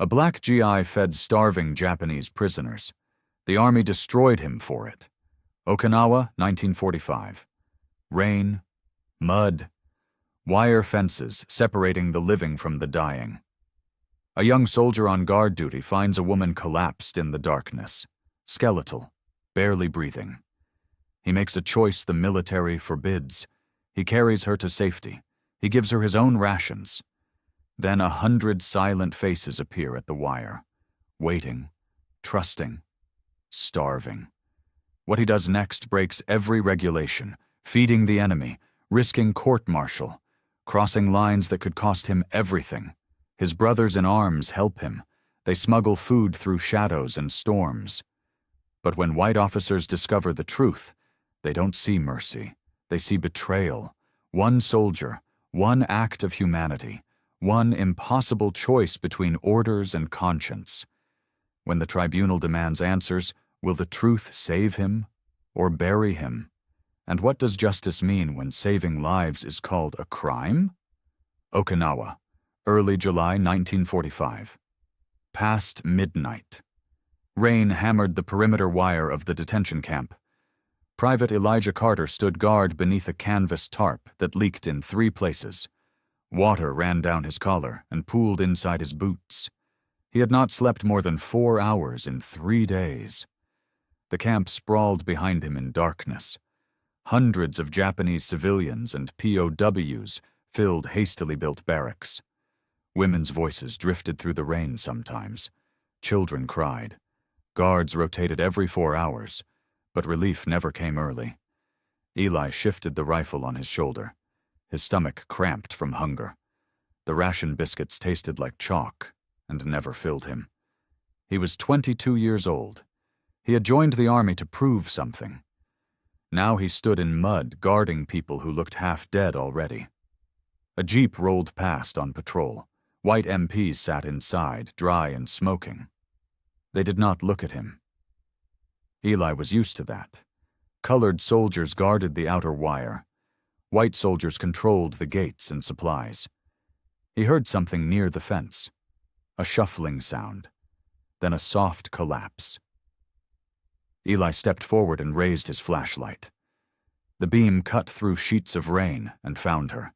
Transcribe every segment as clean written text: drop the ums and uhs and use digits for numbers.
A black GI fed starving Japanese prisoners. The army destroyed him for it. Okinawa, 1945. Rain, mud, wire fences separating the living from the dying. A young soldier on guard duty finds a woman collapsed in the darkness, skeletal, barely breathing. He makes a choice the military forbids. He carries her to safety. He gives her his own rations. Then 100 silent faces appear at the wire, waiting, trusting, starving. What he does next breaks every regulation, feeding the enemy, risking court-martial, crossing lines that could cost him everything. His brothers in arms help him. They smuggle food through shadows and storms. But when white officers discover the truth, they don't see mercy. They see betrayal. One soldier, one act of humanity, one impossible choice between orders and conscience. When the tribunal demands answers, will the truth save him or bury him? And what does justice mean when saving lives is called a crime? Okinawa, early July 1945. Past midnight. Rain hammered the perimeter wire of the detention camp. Private Elijah Carter stood guard beneath a canvas tarp that leaked in 3 places. Water ran down his collar and pooled inside his boots. He had not slept more than 4 hours in 3 days. The camp sprawled behind him in darkness. Hundreds of Japanese civilians and POWs filled hastily built barracks. Women's voices drifted through the rain sometimes. Children cried. Guards rotated every 4 hours, but relief never came early. Eli shifted the rifle on his shoulder. His stomach cramped from hunger. The ration biscuits tasted like chalk and never filled him. He was 22 years old. He had joined the army to prove something. Now he stood in mud guarding people who looked half dead already. A jeep rolled past on patrol. White MPs sat inside, dry and smoking. They did not look at him. Eli was used to that. Colored soldiers guarded the outer wire. White soldiers controlled the gates and supplies. He heard something near the fence. A shuffling sound. Then a soft collapse. Eli stepped forward and raised his flashlight. The beam cut through sheets of rain and found her.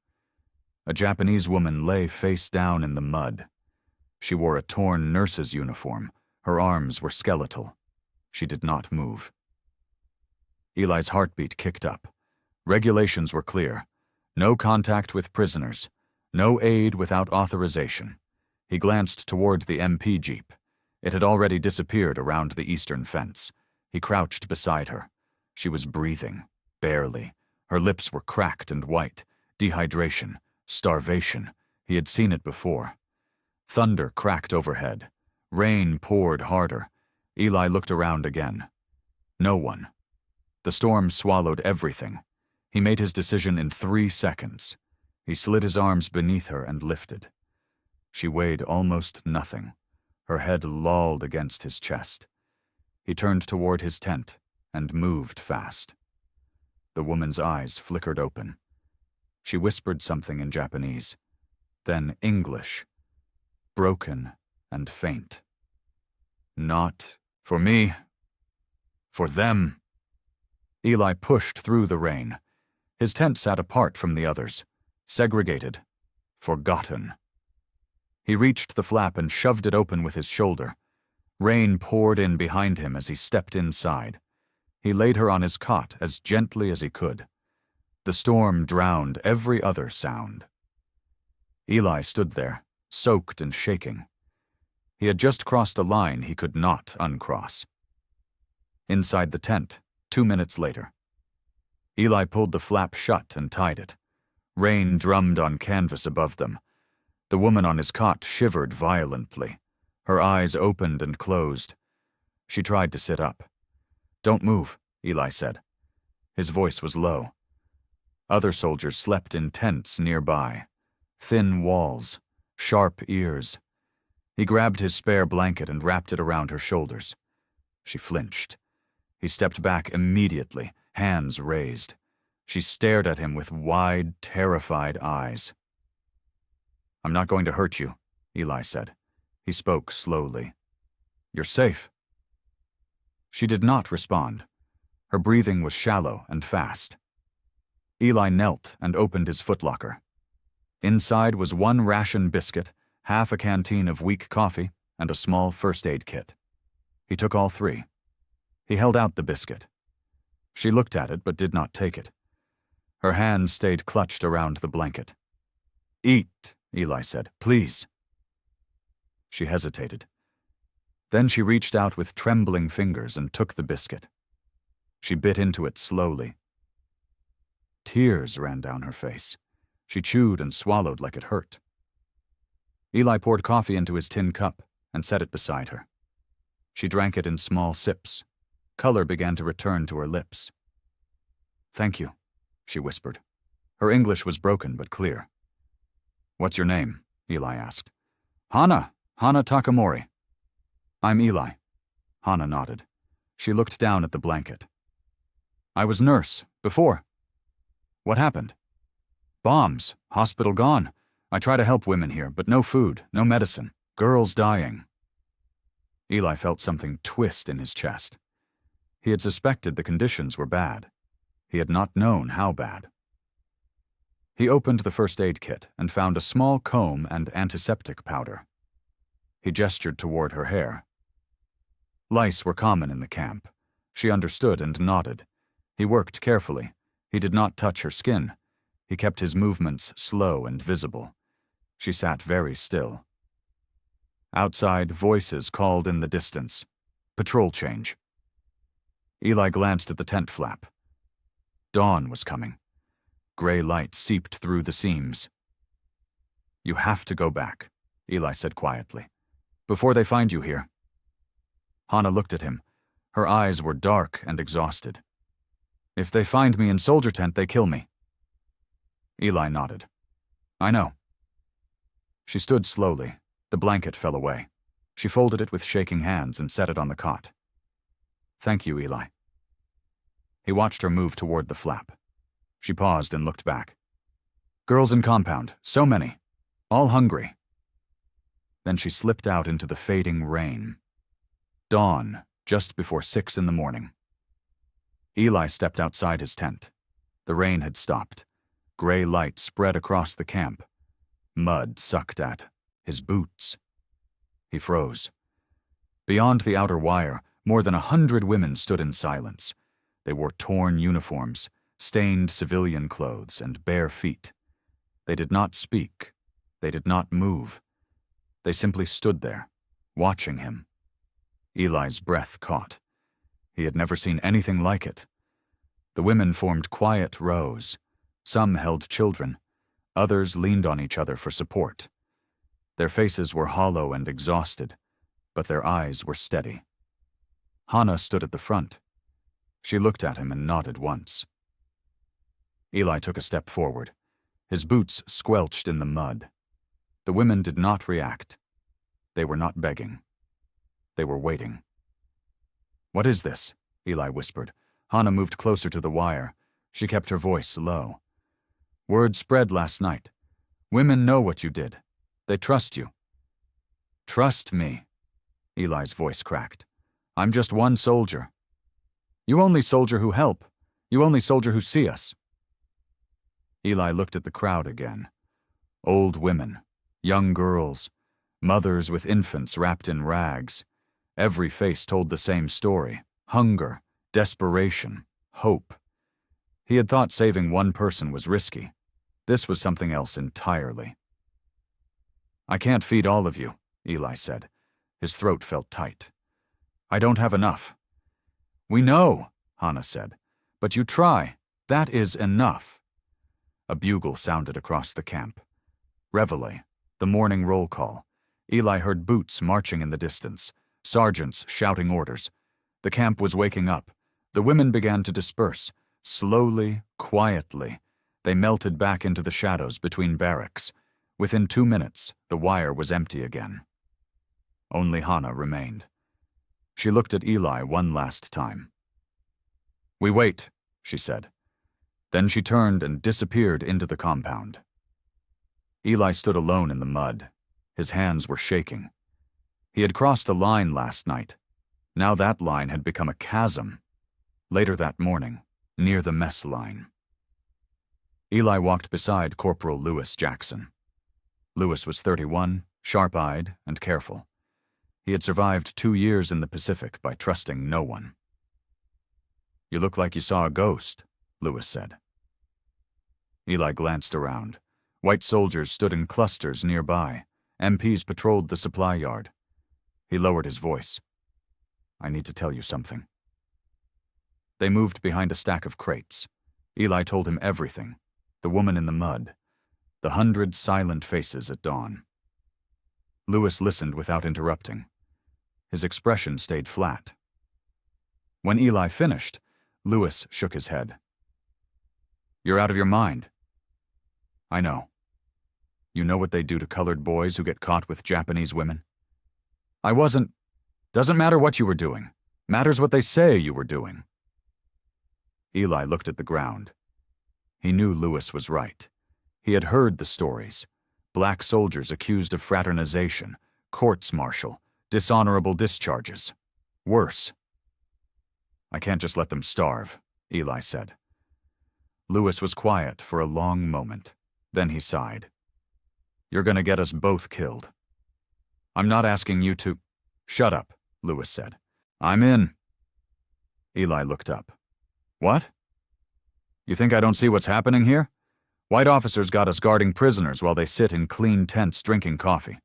A Japanese woman lay face down in the mud. She wore a torn nurse's uniform. Her arms were skeletal. She did not move. Eli's heartbeat kicked up. Regulations were clear. No contact with prisoners. No aid without authorization. He glanced toward the MP jeep. It had already disappeared around the eastern fence. He crouched beside her. She was breathing, barely. Her lips were cracked and white. Dehydration, starvation. He had seen it before. Thunder cracked overhead. Rain poured harder. Eli looked around again. No one. The storm swallowed everything. He made his decision in 3 seconds. He slid his arms beneath her and lifted. She weighed almost nothing. Her head lolled against his chest. He turned toward his tent and moved fast. The woman's eyes flickered open. She whispered something in Japanese, then English, broken and faint. Not for me, for them. Eli pushed through the rain. His tent sat apart from the others, segregated, forgotten. He reached the flap and shoved it open with his shoulder. Rain poured in behind him as he stepped inside. He laid her on his cot as gently as he could. The storm drowned every other sound. Eli stood there, soaked and shaking. He had just crossed a line he could not uncross. Inside the tent, 2 minutes later. Eli pulled the flap shut and tied it. Rain drummed on canvas above them. The woman on his cot shivered violently. Her eyes opened and closed. She tried to sit up. "Don't move," Eli said. His voice was low. Other soldiers slept in tents nearby. Thin walls, sharp ears. He grabbed his spare blanket and wrapped it around her shoulders. She flinched. He stepped back immediately, hands raised. She stared at him with wide, terrified eyes. "I'm not going to hurt you," Eli said. He spoke slowly. "You're safe." She did not respond. Her breathing was shallow and fast. Eli knelt and opened his footlocker. Inside was one ration biscuit, half a canteen of weak coffee, and a small first aid kit. He took all three. He held out the biscuit. She looked at it but did not take it. Her hands stayed clutched around the blanket. "Eat," Eli said, "please." She hesitated. Then she reached out with trembling fingers and took the biscuit. She bit into it slowly. Tears ran down her face. She chewed and swallowed like it hurt. Eli poured coffee into his tin cup and set it beside her. She drank it in small sips. Color began to return to her lips. "Thank you," she whispered. Her English was broken but clear. "What's your name?" Eli asked. Hana Takamori." "I'm Eli." Hana nodded. She looked down at the blanket. "I was nurse, before." "What happened?" "Bombs. Hospital gone. I try to help women here, but no food, no medicine. Girls dying." Eli felt something twist in his chest. He had suspected the conditions were bad. He had not known how bad. He opened the first aid kit and found a small comb and antiseptic powder. He gestured toward her hair. Lice were common in the camp. She understood and nodded. He worked carefully. He did not touch her skin. He kept his movements slow and visible. She sat very still. Outside, voices called in the distance. "Patrol change." Eli glanced at the tent flap. Dawn was coming. Gray light seeped through the seams. "You have to go back," Eli said quietly, "before they find you here." Hana looked at him. Her eyes were dark and exhausted. "If they find me in soldier tent, they kill me." Eli nodded. "I know." She stood slowly. The blanket fell away. She folded it with shaking hands and set it on the cot. "Thank you, Eli." He watched her move toward the flap. She paused and looked back. "Girls in compound, so many. All hungry." Then she slipped out into the fading rain. Dawn, just before 6 in the morning. Eli stepped outside his tent. The rain had stopped. Gray light spread across the camp. Mud sucked at his boots. He froze. Beyond the outer wire, more than 100 women stood in silence. They wore torn uniforms, stained civilian clothes, and bare feet. They did not speak. They did not move. They simply stood there, watching him. Eli's breath caught. He had never seen anything like it. The women formed quiet rows. Some held children. Others leaned on each other for support. Their faces were hollow and exhausted, but their eyes were steady. Hana stood at the front. She looked at him and nodded once. Eli took a step forward. His boots squelched in the mud. The women did not react. They were not begging. They were waiting. "What is this?" Eli whispered. Hana moved closer to the wire. She kept her voice low. "Word spread last night. Women know what you did. They trust you." "Trust me." Eli's voice cracked. "I'm just one soldier." "You only soldier who help. You only soldier who see us." Eli looked at the crowd again. Old women, young girls, mothers with infants wrapped in rags. Every face told the same story: hunger, desperation, hope. He had thought saving one person was risky. This was something else entirely. "I can't feed all of you," Eli said. His throat felt tight. "I don't have enough." "We know," Hana said. "But you try. That is enough." A bugle sounded across the camp. Reveille, the morning roll call. Eli heard boots marching in the distance, sergeants shouting orders. The camp was waking up. The women began to disperse. Slowly, quietly, they melted back into the shadows between barracks. Within 2 minutes, the wire was empty again. Only Hana remained. She looked at Eli one last time. "We wait," she said. Then she turned and disappeared into the compound. Eli stood alone in the mud. His hands were shaking. He had crossed a line last night. Now that line had become a chasm. Later that morning, near the mess line. Eli walked beside Corporal Lewis Jackson. Lewis was 31, sharp-eyed, and careful. He had survived 2 years in the Pacific by trusting no one. "You look like you saw a ghost," Lewis said. Eli glanced around. White soldiers stood in clusters nearby. MPs patrolled the supply yard. He lowered his voice. "I need to tell you something." They moved behind a stack of crates. Eli told him everything. The woman in the mud. The 100 silent faces at dawn. Lewis listened without interrupting. His expression stayed flat. When Eli finished, Lewis shook his head. "You're out of your mind." "I know. You know what they do to colored boys who get caught with Japanese women?" "I wasn't. Doesn't matter what you were doing. Matters what they say you were doing." Eli looked at the ground. He knew Lewis was right. He had heard the stories. Black soldiers accused of fraternization, courts-martial, dishonorable discharges. Worse. "I can't just let them starve," Eli said. Lewis was quiet for a long moment. Then he sighed. "You're going to get us both killed." "I'm not asking you to—" "Shut up," Lewis said. "I'm in." Eli looked up. "What? You think I don't see what's happening here? White officers got us guarding prisoners while they sit in clean tents drinking coffee.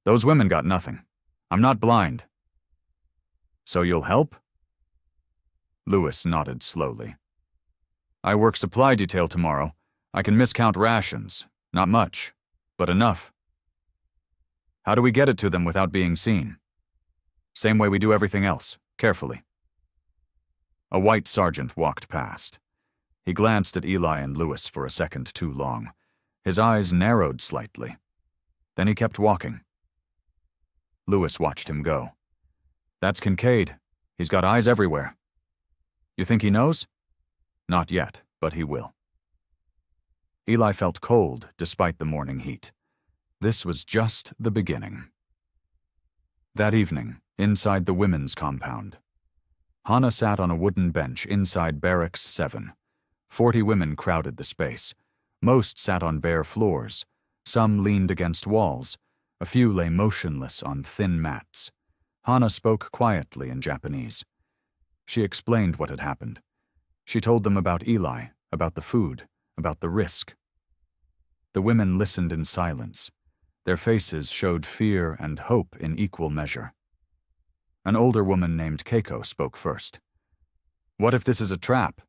Those women got nothing. I'm not blind." "So you'll help?" Lewis nodded slowly. "I work supply detail tomorrow. I can miscount rations. Not much, but enough." "How do we get it to them without being seen?" "Same way we do everything else, carefully." A white sergeant walked past. He glanced at Eli and Lewis for a second too long. His eyes narrowed slightly. Then he kept walking. Lewis watched him go. "That's Kincaid. He's got eyes everywhere." "You think he knows?" "Not yet, but he will." Eli felt cold despite the morning heat. This was just the beginning. That evening, inside the women's compound, Hannah sat on a wooden bench inside Barracks 7. 40 women crowded the space. Most sat on bare floors. Some leaned against walls. A few lay motionless on thin mats. Hannah spoke quietly in Japanese. She explained what had happened. She told them about Eli, about the food, about the risk. The women listened in silence. Their faces showed fear and hope in equal measure. An older woman named Keiko spoke first. "What if this is a trap?"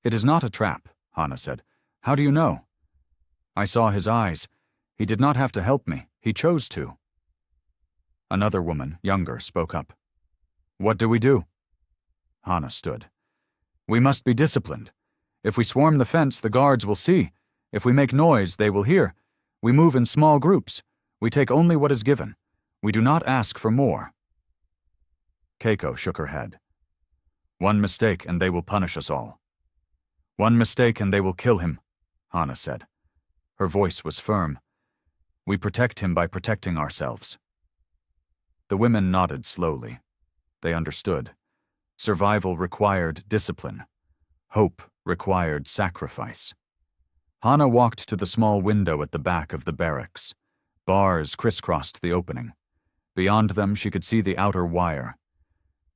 "It is not a trap," Hannah said. "How do you know?" "I saw his eyes. He did not have to help me. He chose to." Another woman, younger, spoke up. "What do we do?" Hannah stood. "We must be disciplined. If we swarm the fence, the guards will see. If we make noise, they will hear. We move in small groups. We take only what is given. We do not ask for more." Keiko shook her head. "One mistake and they will punish us all." "One mistake and they will kill him," Hannah said. Her voice was firm. "We protect him by protecting ourselves." The women nodded slowly. They understood. Survival required discipline. Hope required sacrifice. Hannah walked to the small window at the back of the barracks. Bars crisscrossed the opening. Beyond them she could see the outer wire.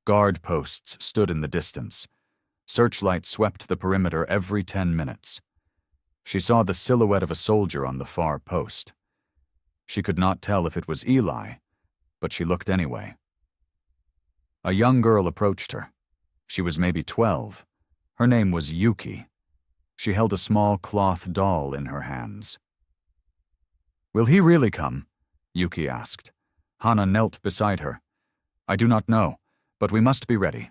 Guard posts stood in the distance. Searchlights swept the perimeter every 10 minutes. She saw the silhouette of a soldier on the far post. She could not tell if it was Eli, but she looked anyway. A young girl approached her. She was maybe 12. Her name was Yuki. She held a small cloth doll in her hands. "Will he really come?" Yuki asked. Hannah knelt beside her. "I do not know, but we must be ready."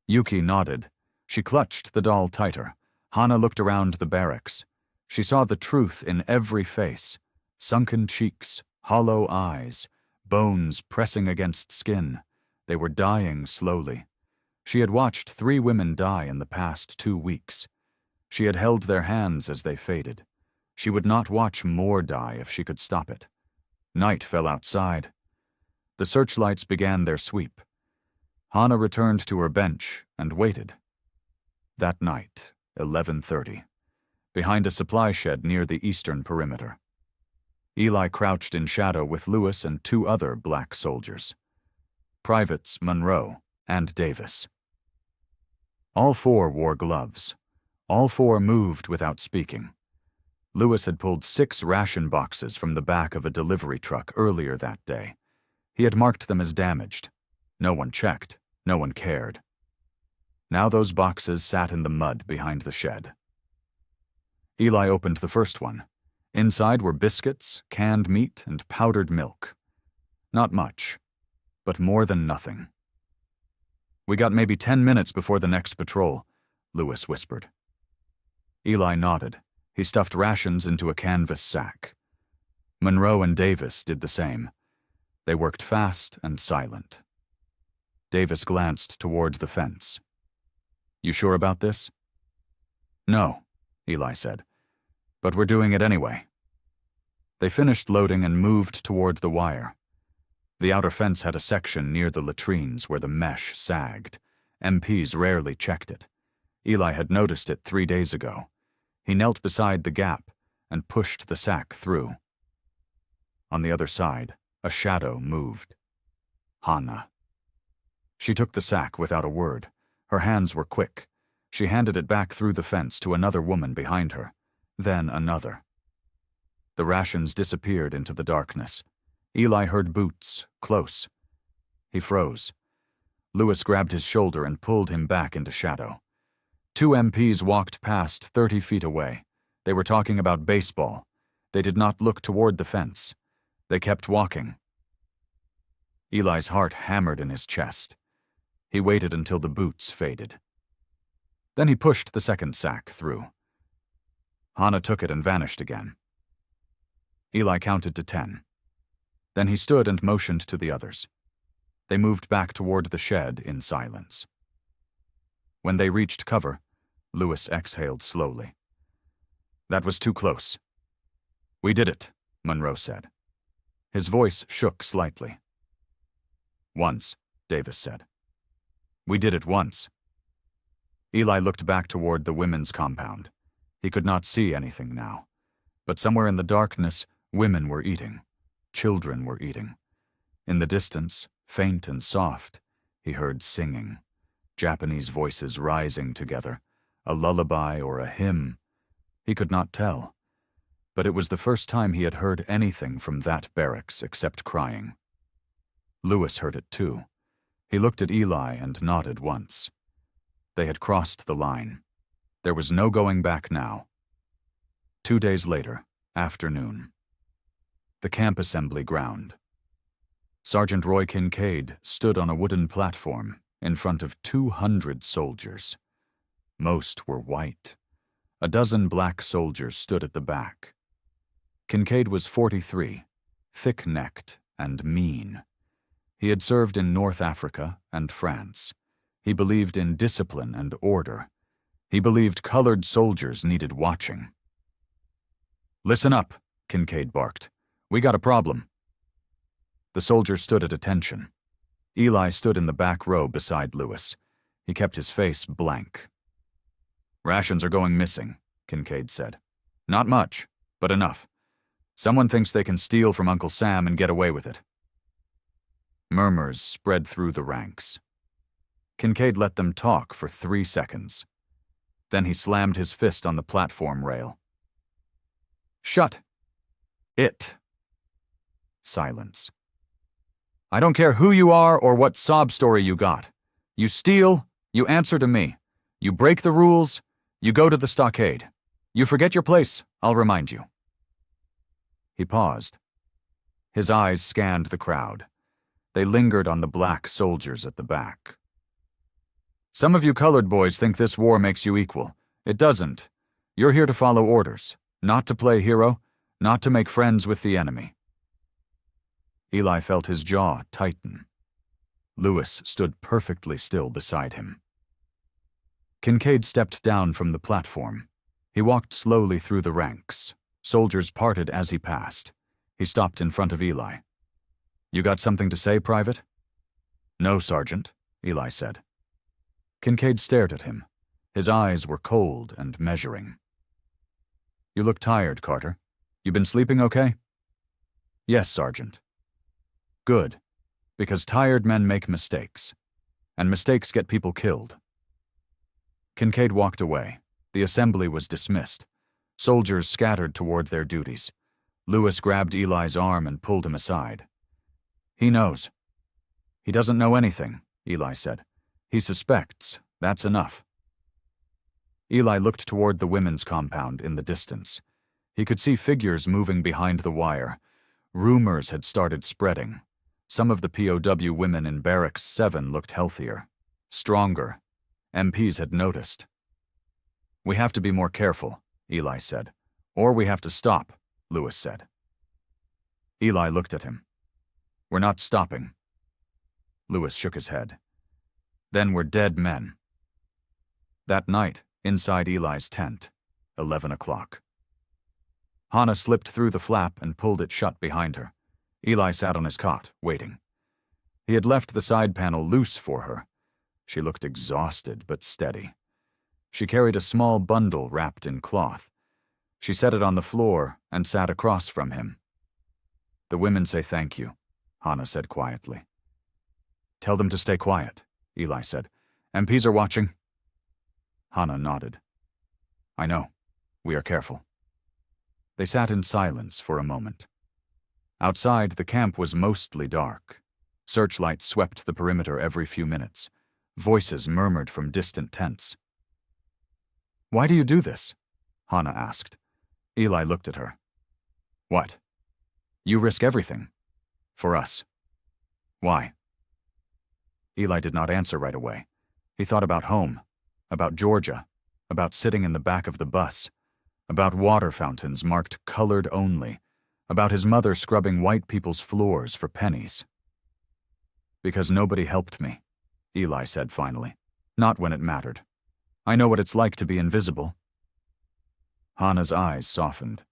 Yuki nodded. She clutched the doll tighter. Hannah looked around the barracks. She saw the truth in every face. Sunken cheeks, hollow eyes, bones pressing against skin. They were dying slowly. She had watched 3 women die in the past 2 weeks. She had held their hands as they faded. She would not watch more die if she could stop it. Night fell outside. The searchlights began their sweep. Hannah returned to her bench and waited. That night, 11:30, behind a supply shed near the eastern perimeter. Eli crouched in shadow with Lewis and 2 other black soldiers, Privates Monroe and Davis. All 4 wore gloves. All 4 moved without speaking. Lewis had pulled 6 ration boxes from the back of a delivery truck earlier that day. He had marked them as damaged. No one checked. No one cared. Now those boxes sat in the mud behind the shed. Eli opened the first one. Inside were biscuits, canned meat, and powdered milk. Not much, but more than nothing. "We got maybe 10 minutes before the next patrol," Lewis whispered. Eli nodded. He stuffed rations into a canvas sack. Monroe and Davis did the same. They worked fast and silent. Davis glanced towards the fence. "You sure about this?" "No," Eli said, "but we're doing it anyway." They finished loading and moved toward the wire. The outer fence had a section near the latrines where the mesh sagged. MPs rarely checked it. Eli had noticed it 3 days ago. He knelt beside the gap and pushed the sack through. On the other side, a shadow moved. Hannah. She took the sack without a word. Her hands were quick. She handed it back through the fence to another woman behind her, then another. The rations disappeared into the darkness. Eli heard boots, close. He froze. Lewis grabbed his shoulder and pulled him back into shadow. 2 MPs walked past 30 feet away. They were talking about baseball. They did not look toward the fence. They kept walking. Eli's heart hammered in his chest. He waited until the boots faded. Then he pushed the second sack through. Hannah took it and vanished again. Eli counted to 10. Then he stood and motioned to the others. They moved back toward the shed in silence. When they reached cover, Lewis exhaled slowly. "That was too close." "We did it," Monroe said. His voice shook slightly. "Once," Davis said. "We did it once." Eli looked back toward the women's compound. He could not see anything now, but somewhere in the darkness, women were eating. Children were eating. In the distance, faint and soft, he heard singing. Japanese voices rising together, a lullaby or a hymn. He could not tell, but it was the first time he had heard anything from that barracks except crying. Lewis heard it too. He looked at Eli and nodded once. They had crossed the line. There was no going back now. 2 days later, afternoon. The camp assembly ground. Sergeant Roy Kincaid stood on a wooden platform in front of 200 soldiers. Most were white. A dozen black soldiers stood at the back. Kincaid was 43, thick-necked and mean. He had served in North Africa and France. He believed in discipline and order. He believed colored soldiers needed watching. "Listen up," Kincaid barked. "We got a problem." The soldiers stood at attention. Eli stood in the back row beside Lewis. He kept his face blank. "Rations are going missing," Kincaid said. "Not much, but enough. Someone thinks they can steal from Uncle Sam and get away with it." Murmurs spread through the ranks. Kincaid let them talk for 3 seconds. Then he slammed his fist on the platform rail. "Shut it." Silence. "I don't care who you are or what sob story you got. You steal, you answer to me. You break the rules, you go to the stockade. You forget your place, I'll remind you." He paused. His eyes scanned the crowd. They lingered on the black soldiers at the back. "Some of you colored boys think this war makes you equal. It doesn't. You're here to follow orders, not to play hero, not to make friends with the enemy." Eli felt his jaw tighten. Lewis stood perfectly still beside him. Kincaid stepped down from the platform. He walked slowly through the ranks. Soldiers parted as he passed. He stopped in front of Eli. You got something to say, Private? No, Sergeant, Eli said. Kincaid stared at him. His eyes were cold and measuring. You look tired, Carter. You been sleeping okay? Yes, Sergeant. Good, because tired men make mistakes, and mistakes get people killed. Kincaid walked away. The assembly was dismissed. Soldiers scattered toward their duties. Lewis grabbed Eli's arm and pulled him aside. He knows. He doesn't know anything, Eli said. He suspects. That's enough. Eli looked toward the women's compound in the distance. He could see figures moving behind the wire. Rumors had started spreading. Some of the POW women in Barracks 7 looked healthier, stronger. MPs had noticed. We have to be more careful, Eli said. Or we have to stop, Lewis said. Eli looked at him. We're not stopping. Lewis shook his head. Then we're dead men. That night, inside Eli's tent, 11 o'clock. Hannah slipped through the flap and pulled it shut behind her. Eli sat on his cot, waiting. He had left the side panel loose for her. She looked exhausted but steady. She carried a small bundle wrapped in cloth. She set it on the floor and sat across from him. The women say thank you, Hannah said quietly. Tell them to stay quiet, Eli said. MPs are watching. Hannah nodded. I know. We are careful. They sat in silence for a moment. Outside, the camp was mostly dark. Searchlights swept the perimeter every few minutes. Voices murmured from distant tents. Why do you do this? Hannah asked. Eli looked at her. What? You risk everything. For us. Why? Eli did not answer right away. He thought about home, about Georgia, about sitting in the back of the bus, about water fountains marked colored only, about his mother scrubbing white people's floors for pennies. Because nobody helped me, Eli said finally. Not when it mattered. I know what it's like to be invisible. Hannah's eyes softened.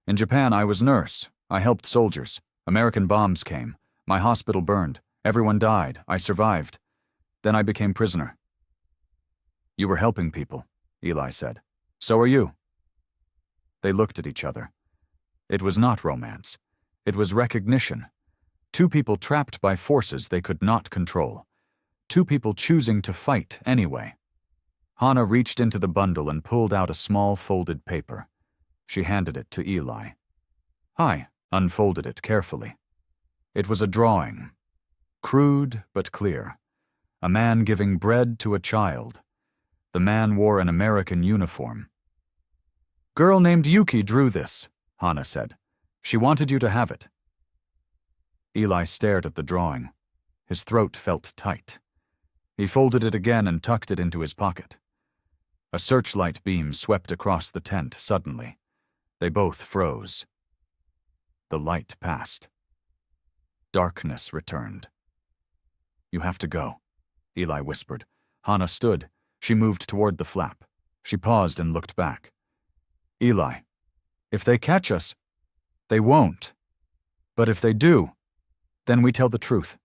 In Japan, I was nurse. I helped soldiers. American bombs came. My hospital burned. Everyone died. I survived. Then I became prisoner. You were helping people, Eli said. So are you. They looked at each other. It was not romance. It was recognition. Two people trapped by forces they could not control. Two people choosing to fight anyway. Hannah reached into the bundle and pulled out a small folded paper. She handed it to Eli. Hi, unfolded it carefully. It was a drawing. Crude but clear. A man giving bread to a child. The man wore an American uniform. Girl named Yuki drew this, Hannah said. She wanted you to have it. Eli stared at the drawing. His throat felt tight. He folded it again and tucked it into his pocket. A searchlight beam swept across the tent suddenly. They both froze. The light passed. Darkness returned. You have to go, Eli whispered. Hannah stood. She moved toward the flap. She paused and looked back. Eli, if they catch us, they won't. But if they do, then we tell the truth.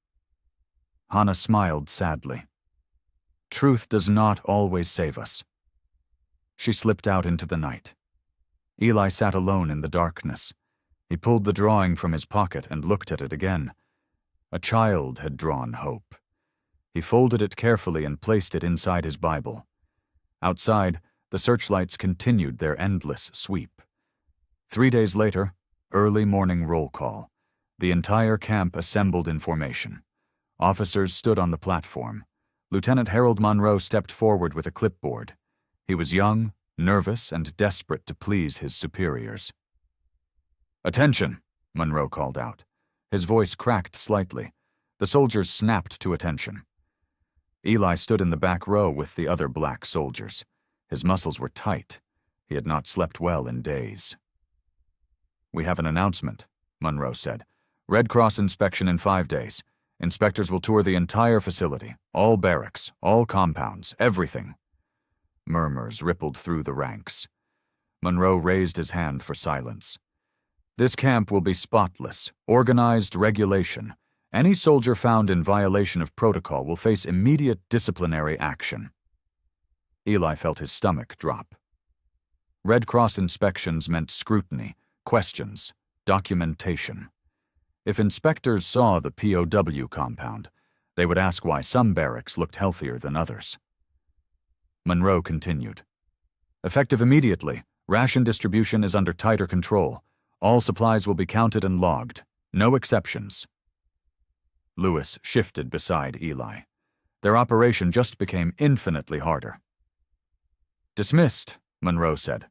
Hannah smiled sadly. Truth does not always save us. She slipped out into the night. Eli sat alone in the darkness. He pulled the drawing from his pocket and looked at it again. A child had drawn hope. He folded it carefully and placed it inside his Bible. Outside, the searchlights continued their endless sweep. 3 days later, early morning roll call. The entire camp assembled in formation. Officers stood on the platform. Lieutenant Harold Monroe stepped forward with a clipboard. He was young, nervous, and desperate to please his superiors. Attention, Monroe called out. His voice cracked slightly. The soldiers snapped to attention. Eli stood in the back row with the other black soldiers. His muscles were tight. He had not slept well in days. We have an announcement, Monroe said. Red Cross inspection in 5 days. Inspectors will tour the entire facility, all barracks, all compounds, everything. Murmurs rippled through the ranks. Monroe raised his hand for silence. This camp will be spotless, organized regulation, Any soldier found in violation of protocol will face immediate disciplinary action. Eli felt his stomach drop. Red Cross inspections meant scrutiny, questions, documentation. If inspectors saw the POW compound, they would ask why some barracks looked healthier than others. Monroe continued. Effective immediately, ration distribution is under tighter control. All supplies will be counted and logged. No exceptions. Lewis shifted beside Eli. Their operation just became infinitely harder. Dismissed, Monroe said.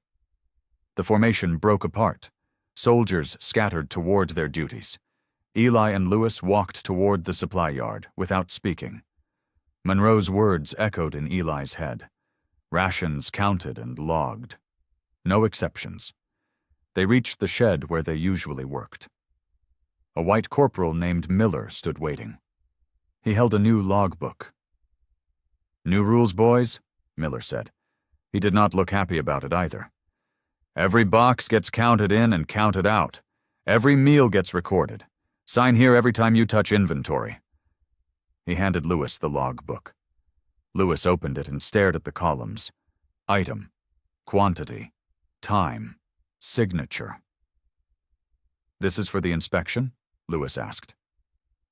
The formation broke apart. Soldiers scattered toward their duties. Eli and Lewis walked toward the supply yard without speaking. Monroe's words echoed in Eli's head. Rations counted and logged. No exceptions. They reached the shed where they usually worked. A white corporal named Miller stood waiting. He held a new logbook. "New rules, boys?" Miller said. He did not look happy about it either. "Every box gets counted in and counted out. Every meal gets recorded. Sign here every time you touch inventory." He handed Lewis the logbook. Lewis opened it and stared at the columns. Item, quantity, time, signature. "This is for the inspection?" Lewis asked.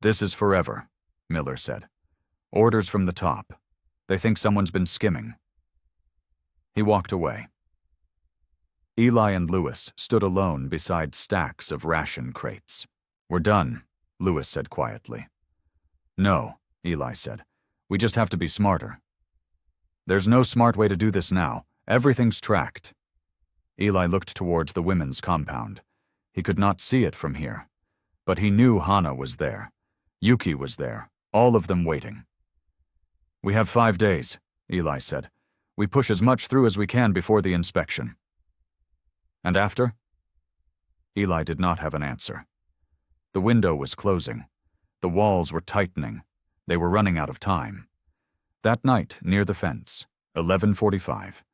"This is forever," Miller said. "Orders from the top. They think someone's been skimming." He walked away. Eli and Lewis stood alone beside stacks of ration crates. "We're done," Lewis said quietly. "No," Eli said. "We just have to be smarter." "There's no smart way to do this now. Everything's tracked." Eli looked towards the women's compound. He could not see it from here. But he knew Hana was there. Yuki was there, all of them waiting. "We have 5 days," Eli said. "We push as much through as we can before the inspection." "And after?" Eli did not have an answer. The window was closing. The walls were tightening. They were running out of time. That night, near the fence, 11:45,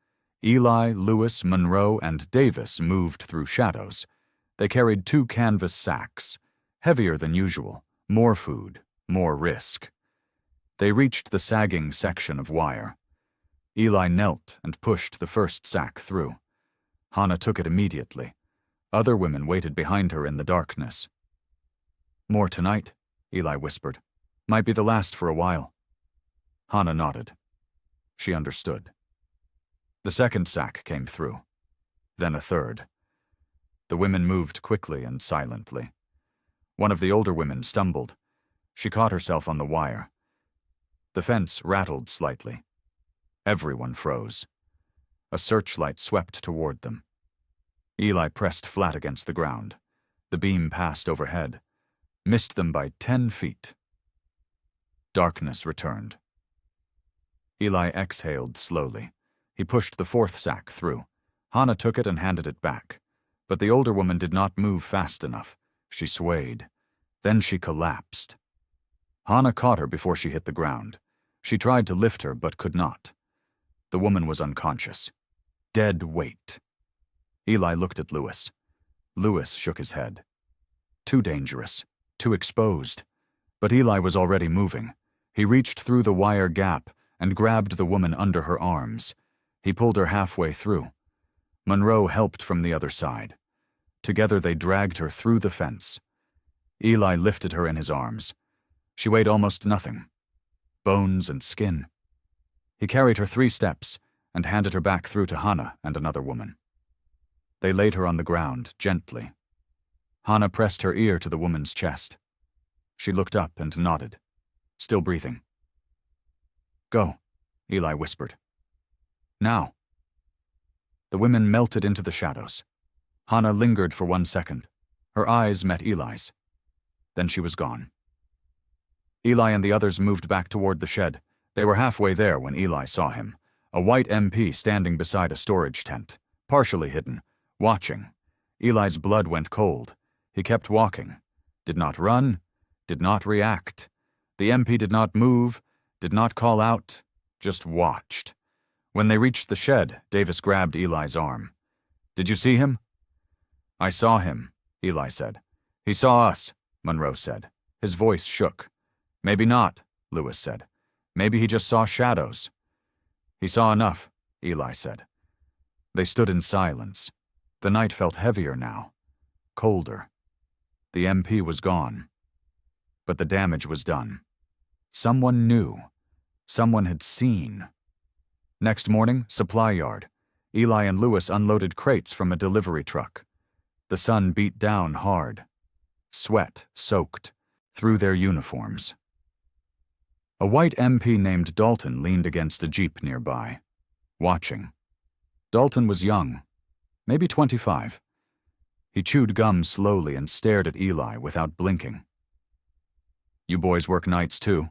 Eli, Lewis, Monroe, and Davis moved through shadows. They carried 2 canvas sacks, heavier than usual, more food, more risk. They reached the sagging section of wire. Eli knelt and pushed the first sack through. Hana took it immediately. Other women waited behind her in the darkness. "More tonight," Eli whispered. "Might be the last for a while." Hana nodded. She understood. The second sack came through. Then a third. The women moved quickly and silently. One of the older women stumbled. She caught herself on the wire. The fence rattled slightly. Everyone froze. A searchlight swept toward them. Eli pressed flat against the ground. The beam passed overhead, missed them by 10 feet. Darkness returned. Eli exhaled slowly. He pushed the 4th sack through. Hana took it and handed it back. But the older woman did not move fast enough. She swayed. Then she collapsed. Hana caught her before she hit the ground. She tried to lift her but could not. The woman was unconscious. Dead weight. Eli looked at Lewis. Lewis shook his head. Too dangerous. Too exposed. But Eli was already moving. He reached through the wire gap and grabbed the woman under her arms. He pulled her halfway through. Monroe helped from the other side. Together they dragged her through the fence. Eli lifted her in his arms. She weighed almost nothing. Bones and skin. He carried her 3 steps and handed her back through to Hana and another woman. They laid her on the ground, gently. Hana pressed her ear to the woman's chest. She looked up and nodded, still breathing. "Go," Eli whispered. "Now." The women melted into the shadows. Hana lingered for 1 second. Her eyes met Eli's. Then she was gone. Eli and the others moved back toward the shed. They were halfway there when Eli saw him, a white MP standing beside a storage tent, partially hidden, watching. Eli's blood went cold. He kept walking. Did not run, did not react. The MP did not move, did not call out, just watched. When they reached the shed, Davis grabbed Eli's arm. "Did you see him?" "I saw him," Eli said. "He saw us," Monroe said. His voice shook. "Maybe not," Lewis said. "Maybe he just saw shadows." "He saw enough," Eli said. They stood in silence. The night felt heavier now, colder. The MP was gone. But the damage was done. Someone knew. Someone had seen. Next morning, supply yard. Eli and Lewis unloaded crates from a delivery truck. The sun beat down hard. Sweat soaked through their uniforms. A white MP named Dalton leaned against a jeep nearby, watching. Dalton was young, maybe 25. He chewed gum slowly and stared at Eli without blinking. "You boys work nights too?"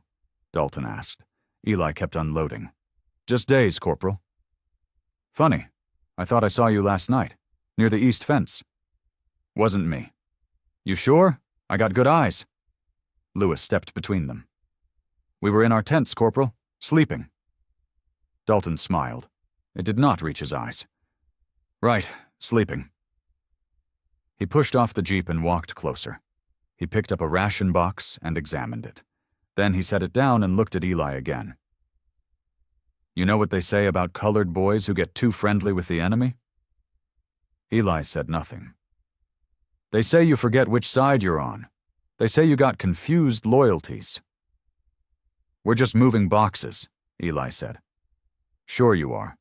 Dalton asked. Eli kept unloading. "Just days, Corporal." "Funny. I thought I saw you last night, near the east fence." "Wasn't me." "You sure? I got good eyes." Lewis stepped between them. "We were in our tents, Corporal, sleeping." Dalton smiled. It did not reach his eyes. "Right, sleeping." He pushed off the jeep and walked closer. He picked up a ration box and examined it. Then he set it down and looked at Eli again. "You know what they say about colored boys who get too friendly with the enemy?" Eli said nothing. "They say you forget which side you're on. They say you got confused loyalties." "We're just moving boxes," Eli said. "Sure you are."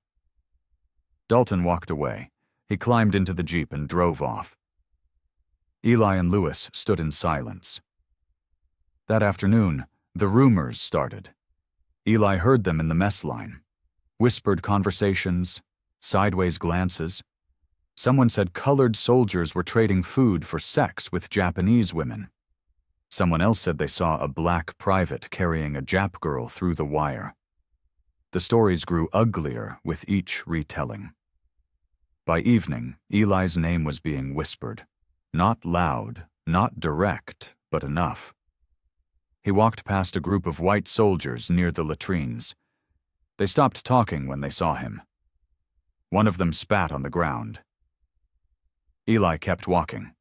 Dalton walked away. He climbed into the jeep and drove off. Eli and Lewis stood in silence. That afternoon, the rumors started. Eli heard them in the mess line. Whispered conversations, sideways glances. Someone said colored soldiers were trading food for sex with Japanese women. Someone else said they saw a black private carrying a Jap girl through the wire. The stories grew uglier with each retelling. By evening, Eli's name was being whispered. Not loud, not direct, but enough. He walked past a group of white soldiers near the latrines. They stopped talking when they saw him. One of them spat on the ground. Eli kept walking.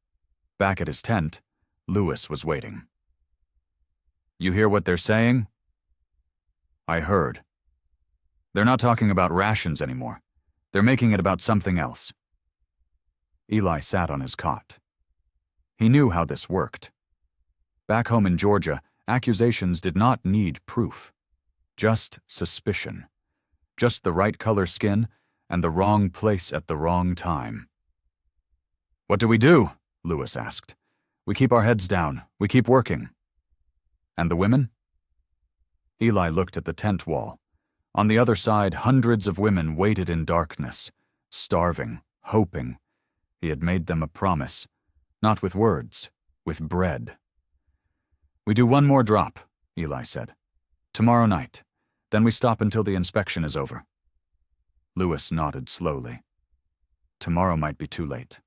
Back at his tent, Lewis was waiting. "You hear what they're saying?" "I heard. They're not talking about rations anymore. They're making it about something else." Eli sat on his cot. He knew how this worked. Back home in Georgia, accusations did not need proof. Just suspicion. Just the right color skin and the wrong place at the wrong time. "What do we do?" Lewis asked. "We keep our heads down. We keep working." "And the women?" Eli looked at the tent wall. On the other side, hundreds of women waited in darkness, starving, hoping. He had made them a promise, not with words, with bread. "We do one more drop," Eli said. "Tomorrow night. Then we stop until the inspection is over." Lewis nodded slowly. Tomorrow might be too late.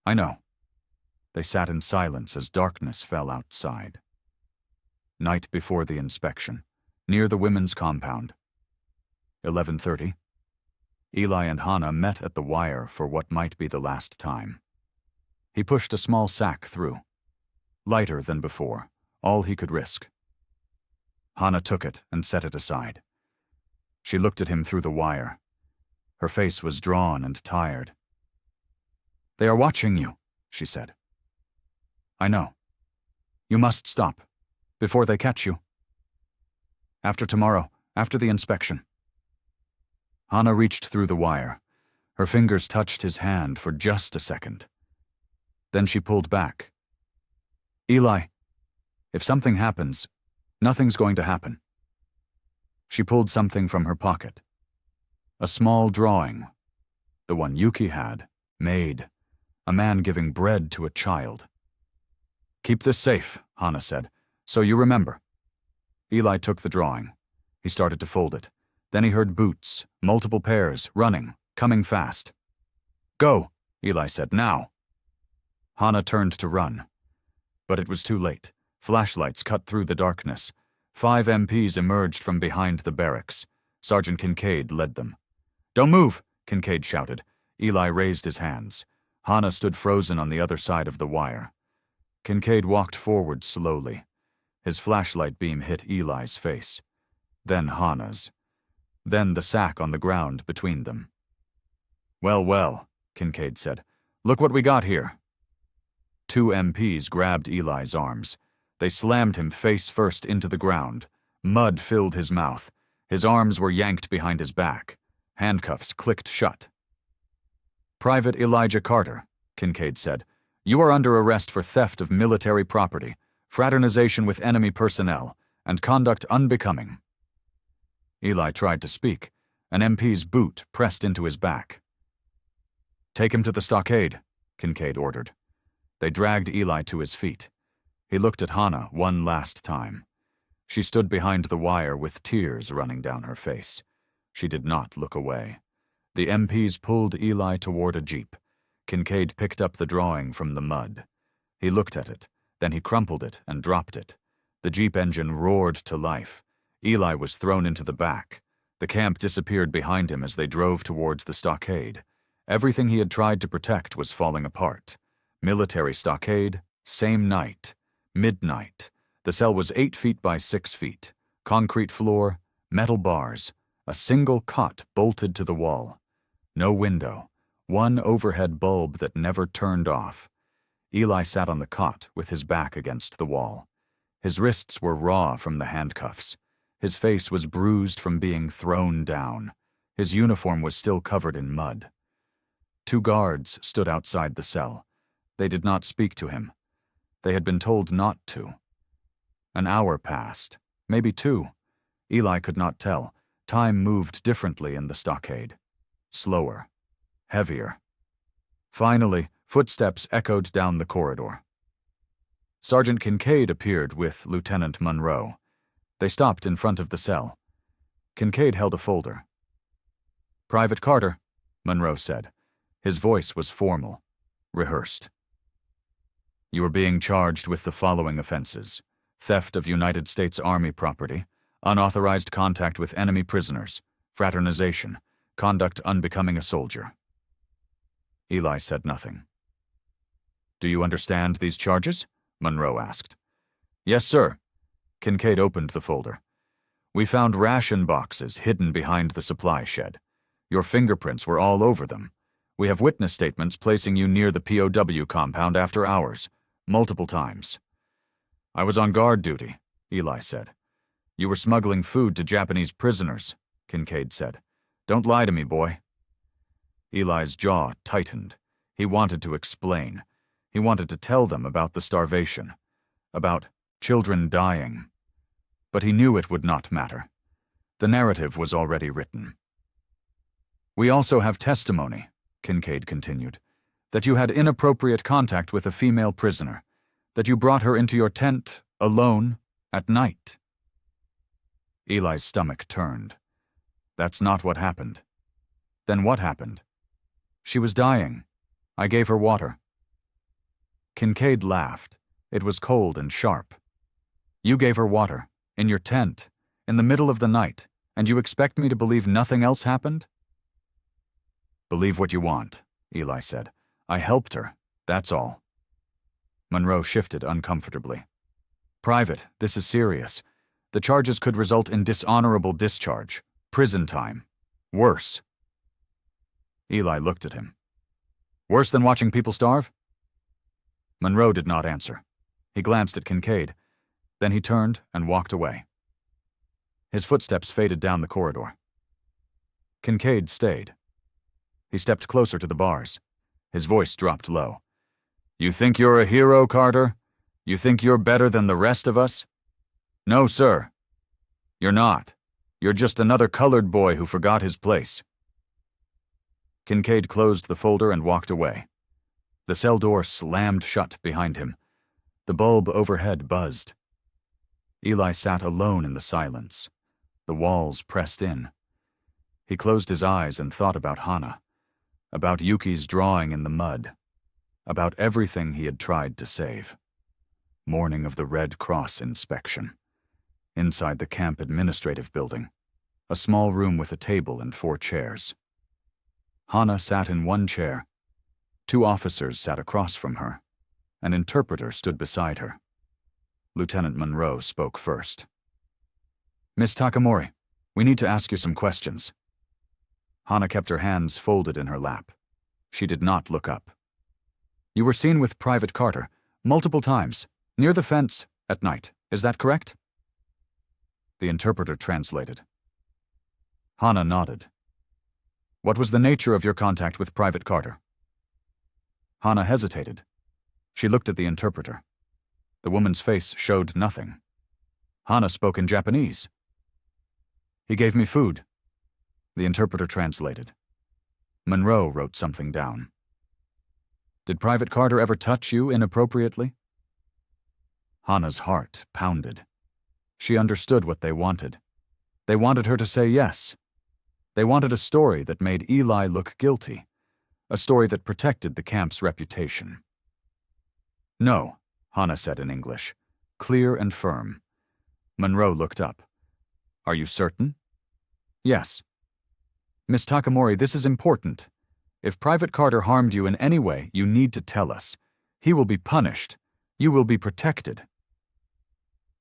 "I know." They sat in silence as darkness fell outside. Night before the inspection, near the women's compound. 11:30. Eli and Hannah met at the wire for what might be the last time. He pushed a small sack through. Lighter than before, all he could risk. Hannah took it and set it aside. She looked at him through the wire. Her face was drawn and tired. "They are watching you," she said. "I know. You must stop, before they catch you. After tomorrow, after the inspection." Hannah reached through the wire. Her fingers touched his hand for just a second. Then she pulled back. "Eli, if something happens, nothing's going to happen." She pulled something from her pocket. A small drawing. The one Yuki had, made. A man giving bread to a child. "Keep this safe," Hannah said, "so you remember." Eli took the drawing. He started to fold it. Then he heard boots, multiple pairs, running, coming fast. "Go," Eli said, "now." Hannah turned to run. But it was too late. Flashlights cut through the darkness. 5 MPs emerged from behind the barracks. Sergeant Kincaid led them. "Don't move," Kincaid shouted. Eli raised his hands. Hannah stood frozen on the other side of the wire. Kincaid walked forward slowly. His flashlight beam hit Eli's face, then Hannah's, then the sack on the ground between them. "Well, well," Kincaid said. "Look what we got here." Two MPs grabbed Eli's arms. They slammed him face first into the ground. Mud filled his mouth. His arms were yanked behind his back. Handcuffs clicked shut. "Private Elijah Carter," Kincaid said, "you are under arrest for theft of military property, fraternization with enemy personnel, and conduct unbecoming." Eli tried to speak. An MP's boot pressed into his back. "Take him to the stockade," Kincaid ordered. They dragged Eli to his feet. He looked at Hannah one last time. She stood behind the wire with tears running down her face. She did not look away. The MPs pulled Eli toward a jeep. Kincaid picked up the drawing from the mud. He looked at it, then he crumpled it and dropped it. The jeep engine roared to life. Eli was thrown into the back. The camp disappeared behind him as they drove towards the stockade. Everything he had tried to protect was falling apart. Military stockade, same night, midnight. The cell was 8 feet by 6 feet. Concrete floor, metal bars, a single cot bolted to the wall. No window, one overhead bulb that never turned off. Eli sat on the cot with his back against the wall. His wrists were raw from the handcuffs. His face was bruised from being thrown down. His uniform was still covered in mud. 2 guards stood outside the cell. They did not speak to him. They had been told not to. An hour passed, maybe 2. Eli could not tell. Time moved differently in the stockade. Slower. Heavier. Finally, footsteps echoed down the corridor. Sergeant Kincaid appeared with Lieutenant Monroe. They stopped in front of the cell. Kincaid held a folder. "Private Carter," Monroe said. His voice was formal, rehearsed. "You are being charged with the following offenses: theft of United States Army property, unauthorized contact with enemy prisoners, fraternization, conduct unbecoming a soldier." Eli said nothing. "Do you understand these charges?" Monroe asked. "Yes, sir." Kincaid opened the folder. "We found ration boxes hidden behind the supply shed. Your fingerprints were all over them. We have witness statements placing you near the POW compound after hours, multiple times." "I was on guard duty," Eli said. "You were smuggling food to Japanese prisoners," Kincaid said. "Don't lie to me, boy." Eli's jaw tightened. He wanted to explain. He wanted to tell them about the starvation, about children dying. But he knew it would not matter. The narrative was already written. "We also have testimony," Kincaid continued, "that you had inappropriate contact with a female prisoner, that you brought her into your tent, alone, at night." Eli's stomach turned. "That's not what happened." "Then what happened?" "She was dying. I gave her water." Kincaid laughed. It was cold and sharp. "You gave her water, in your tent, in the middle of the night, and you expect me to believe nothing else happened?" "Believe what you want," Eli said. "I helped her, that's all." Monroe shifted uncomfortably. "Private, this is serious. The charges could result in dishonorable discharge, prison time. Worse." Eli looked at him. "Worse than watching people starve?" Monroe did not answer. He glanced at Kincaid. Then he turned and walked away. His footsteps faded down the corridor. Kincaid stayed. He stepped closer to the bars. His voice dropped low. "You think you're a hero, Carter? You think you're better than the rest of us? No, sir. You're not. You're just another colored boy who forgot his place." Kincaid closed the folder and walked away. The cell door slammed shut behind him. The bulb overhead buzzed. Eli sat alone in the silence. The walls pressed in. He closed his eyes and thought about Hannah, about Yuki's drawing in the mud, about everything he had tried to save. Morning of the Red Cross inspection. Inside the camp administrative building, a small room with a table and 4 chairs. Hannah sat in one chair. 2 officers sat across from her. An interpreter stood beside her. Lieutenant Monroe spoke first. "Miss Takamori, we need to ask you some questions." Hana kept her hands folded in her lap. She did not look up. "You were seen with Private Carter, multiple times, near the fence, at night. Is that correct?" The interpreter translated. Hana nodded. "What was the nature of your contact with Private Carter?" Hana hesitated. She looked at the interpreter. The woman's face showed nothing. Hana spoke in Japanese. "He gave me food." The interpreter translated. Monroe wrote something down. "Did Private Carter ever touch you inappropriately?" Hana's heart pounded. She understood what they wanted. They wanted her to say yes. They wanted a story that made Eli look guilty, a story that protected the camp's reputation. "No," Hana said in English, clear and firm. Monroe looked up. "Are you certain?" "Yes." "Miss Takamori, this is important. If Private Carter harmed you in any way, you need to tell us. He will be punished. You will be protected."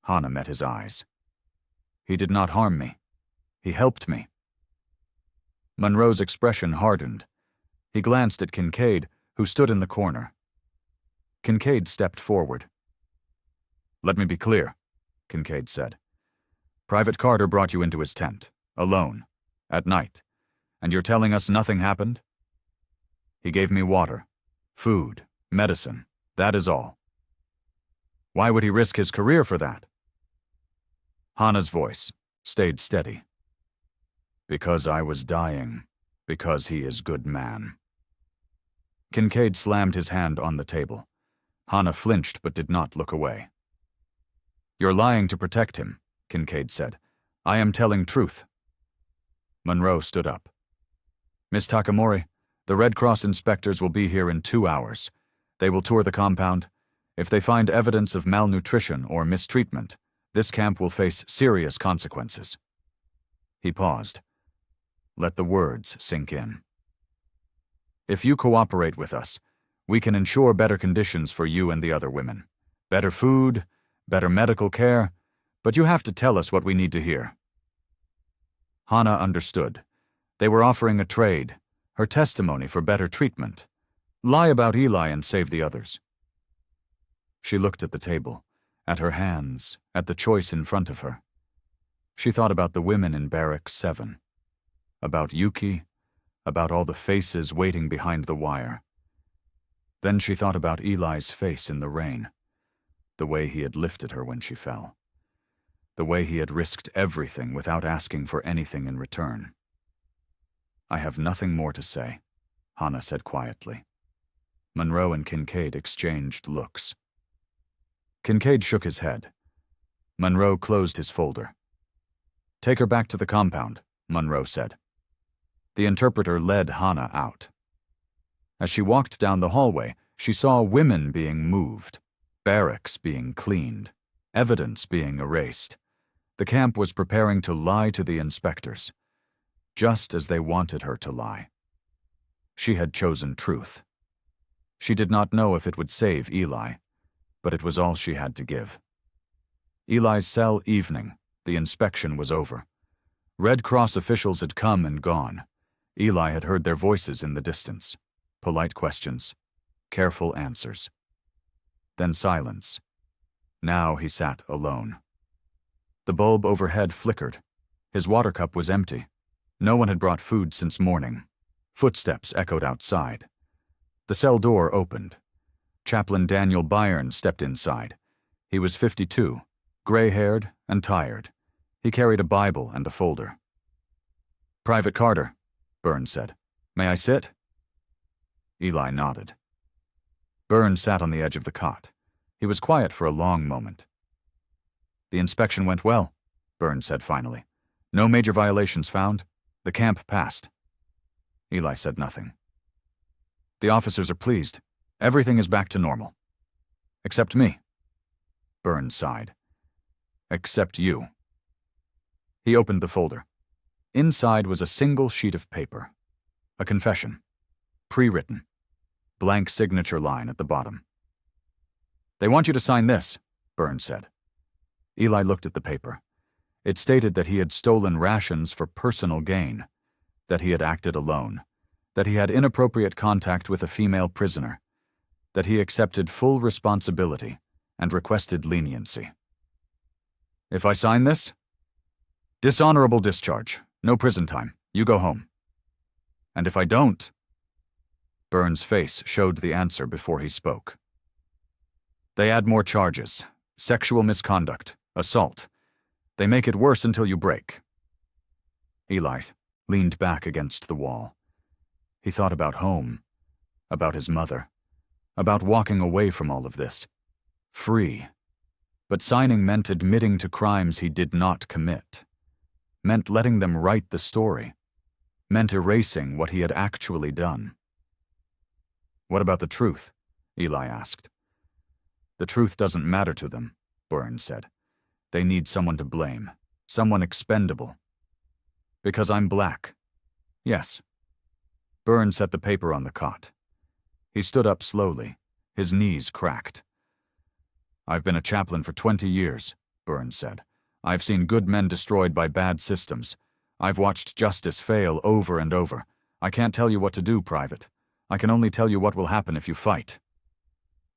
Hana met his eyes. "He did not harm me. He helped me." Monroe's expression hardened. He glanced at Kincaid, who stood in the corner. Kincaid stepped forward. "Let me be clear," Kincaid said. "Private Carter brought you into his tent, alone, at night, and you're telling us nothing happened?" "He gave me water, food, medicine, that is all." "Why would he risk his career for that?" Hana's voice stayed steady. "Because I was dying, because he is good man." Kincaid slammed his hand on the table. Hana flinched but did not look away. "You're lying to protect him," Kincaid said. "I am telling truth." Monroe stood up. "Miss Takamori, the Red Cross inspectors will be here in 2 hours. They will tour the compound. If they find evidence of malnutrition or mistreatment, this camp will face serious consequences." He paused. Let the words sink in. "If you cooperate with us, we can ensure better conditions for you and the other women. Better food, better medical care, but you have to tell us what we need to hear." Hana understood. They were offering a trade, her testimony for better treatment. Lie about Eli and save the others. She looked at the table, at her hands, at the choice in front of her. She thought about the women in Barrack 7, about Yuki, about all the faces waiting behind the wire. Then she thought about Eli's face in the rain, the way he had lifted her when she fell, the way he had risked everything without asking for anything in return. "I have nothing more to say," Hana said quietly. Monroe and Kincaid exchanged looks. Kincaid shook his head. Monroe closed his folder. "Take her back to the compound," Monroe said. The interpreter led Hana out. As she walked down the hallway, she saw women being moved, barracks being cleaned, evidence being erased. The camp was preparing to lie to the inspectors, just as they wanted her to lie. She had chosen truth. She did not know if it would save Eli, but it was all she had to give. Eli's cell evening, the inspection was over. Red Cross officials had come and gone. Eli had heard their voices in the distance. Polite questions, careful answers. Then silence. Now he sat alone. The bulb overhead flickered. His water cup was empty. No one had brought food since morning. Footsteps echoed outside. The cell door opened. Chaplain Daniel Byrne stepped inside. He was 52, gray-haired and tired. He carried a Bible and a folder. "Private Carter," Byrne said. "May I sit?" Eli nodded. Byrne sat on the edge of the cot. He was quiet for a long moment. "The inspection went well," Byrne said finally. "No major violations found. The camp passed." Eli said nothing. "The officers are pleased. Everything is back to normal. Except me." Byrne sighed. "Except you." He opened the folder. Inside was a single sheet of paper. A confession. Pre-written. Blank signature line at the bottom. They want you to sign this, Burns said. Eli looked at the paper. It stated that he had stolen rations for personal gain, that he had acted alone, that he had inappropriate contact with a female prisoner, that he accepted full responsibility and requested leniency. If I sign this? Dishonorable discharge, no prison time, you go home. And if I don't? Burns' face showed the answer before he spoke. They add more charges, sexual misconduct, assault. They make it worse until you break. Eli leaned back against the wall. He thought about home, about his mother, about walking away from all of this. Free. But signing meant admitting to crimes he did not commit. Meant letting them write the story. Meant erasing what he had actually done. What about the truth? Eli asked. The truth doesn't matter to them, Burns said. They need someone to blame, someone expendable. Because I'm black. Yes. Burns set the paper on the cot. He stood up slowly, his knees cracked. I've been a chaplain for 20 years, Burns said. I've seen good men destroyed by bad systems. I've watched justice fail over and over. I can't tell you what to do, Private. I can only tell you what will happen if you fight.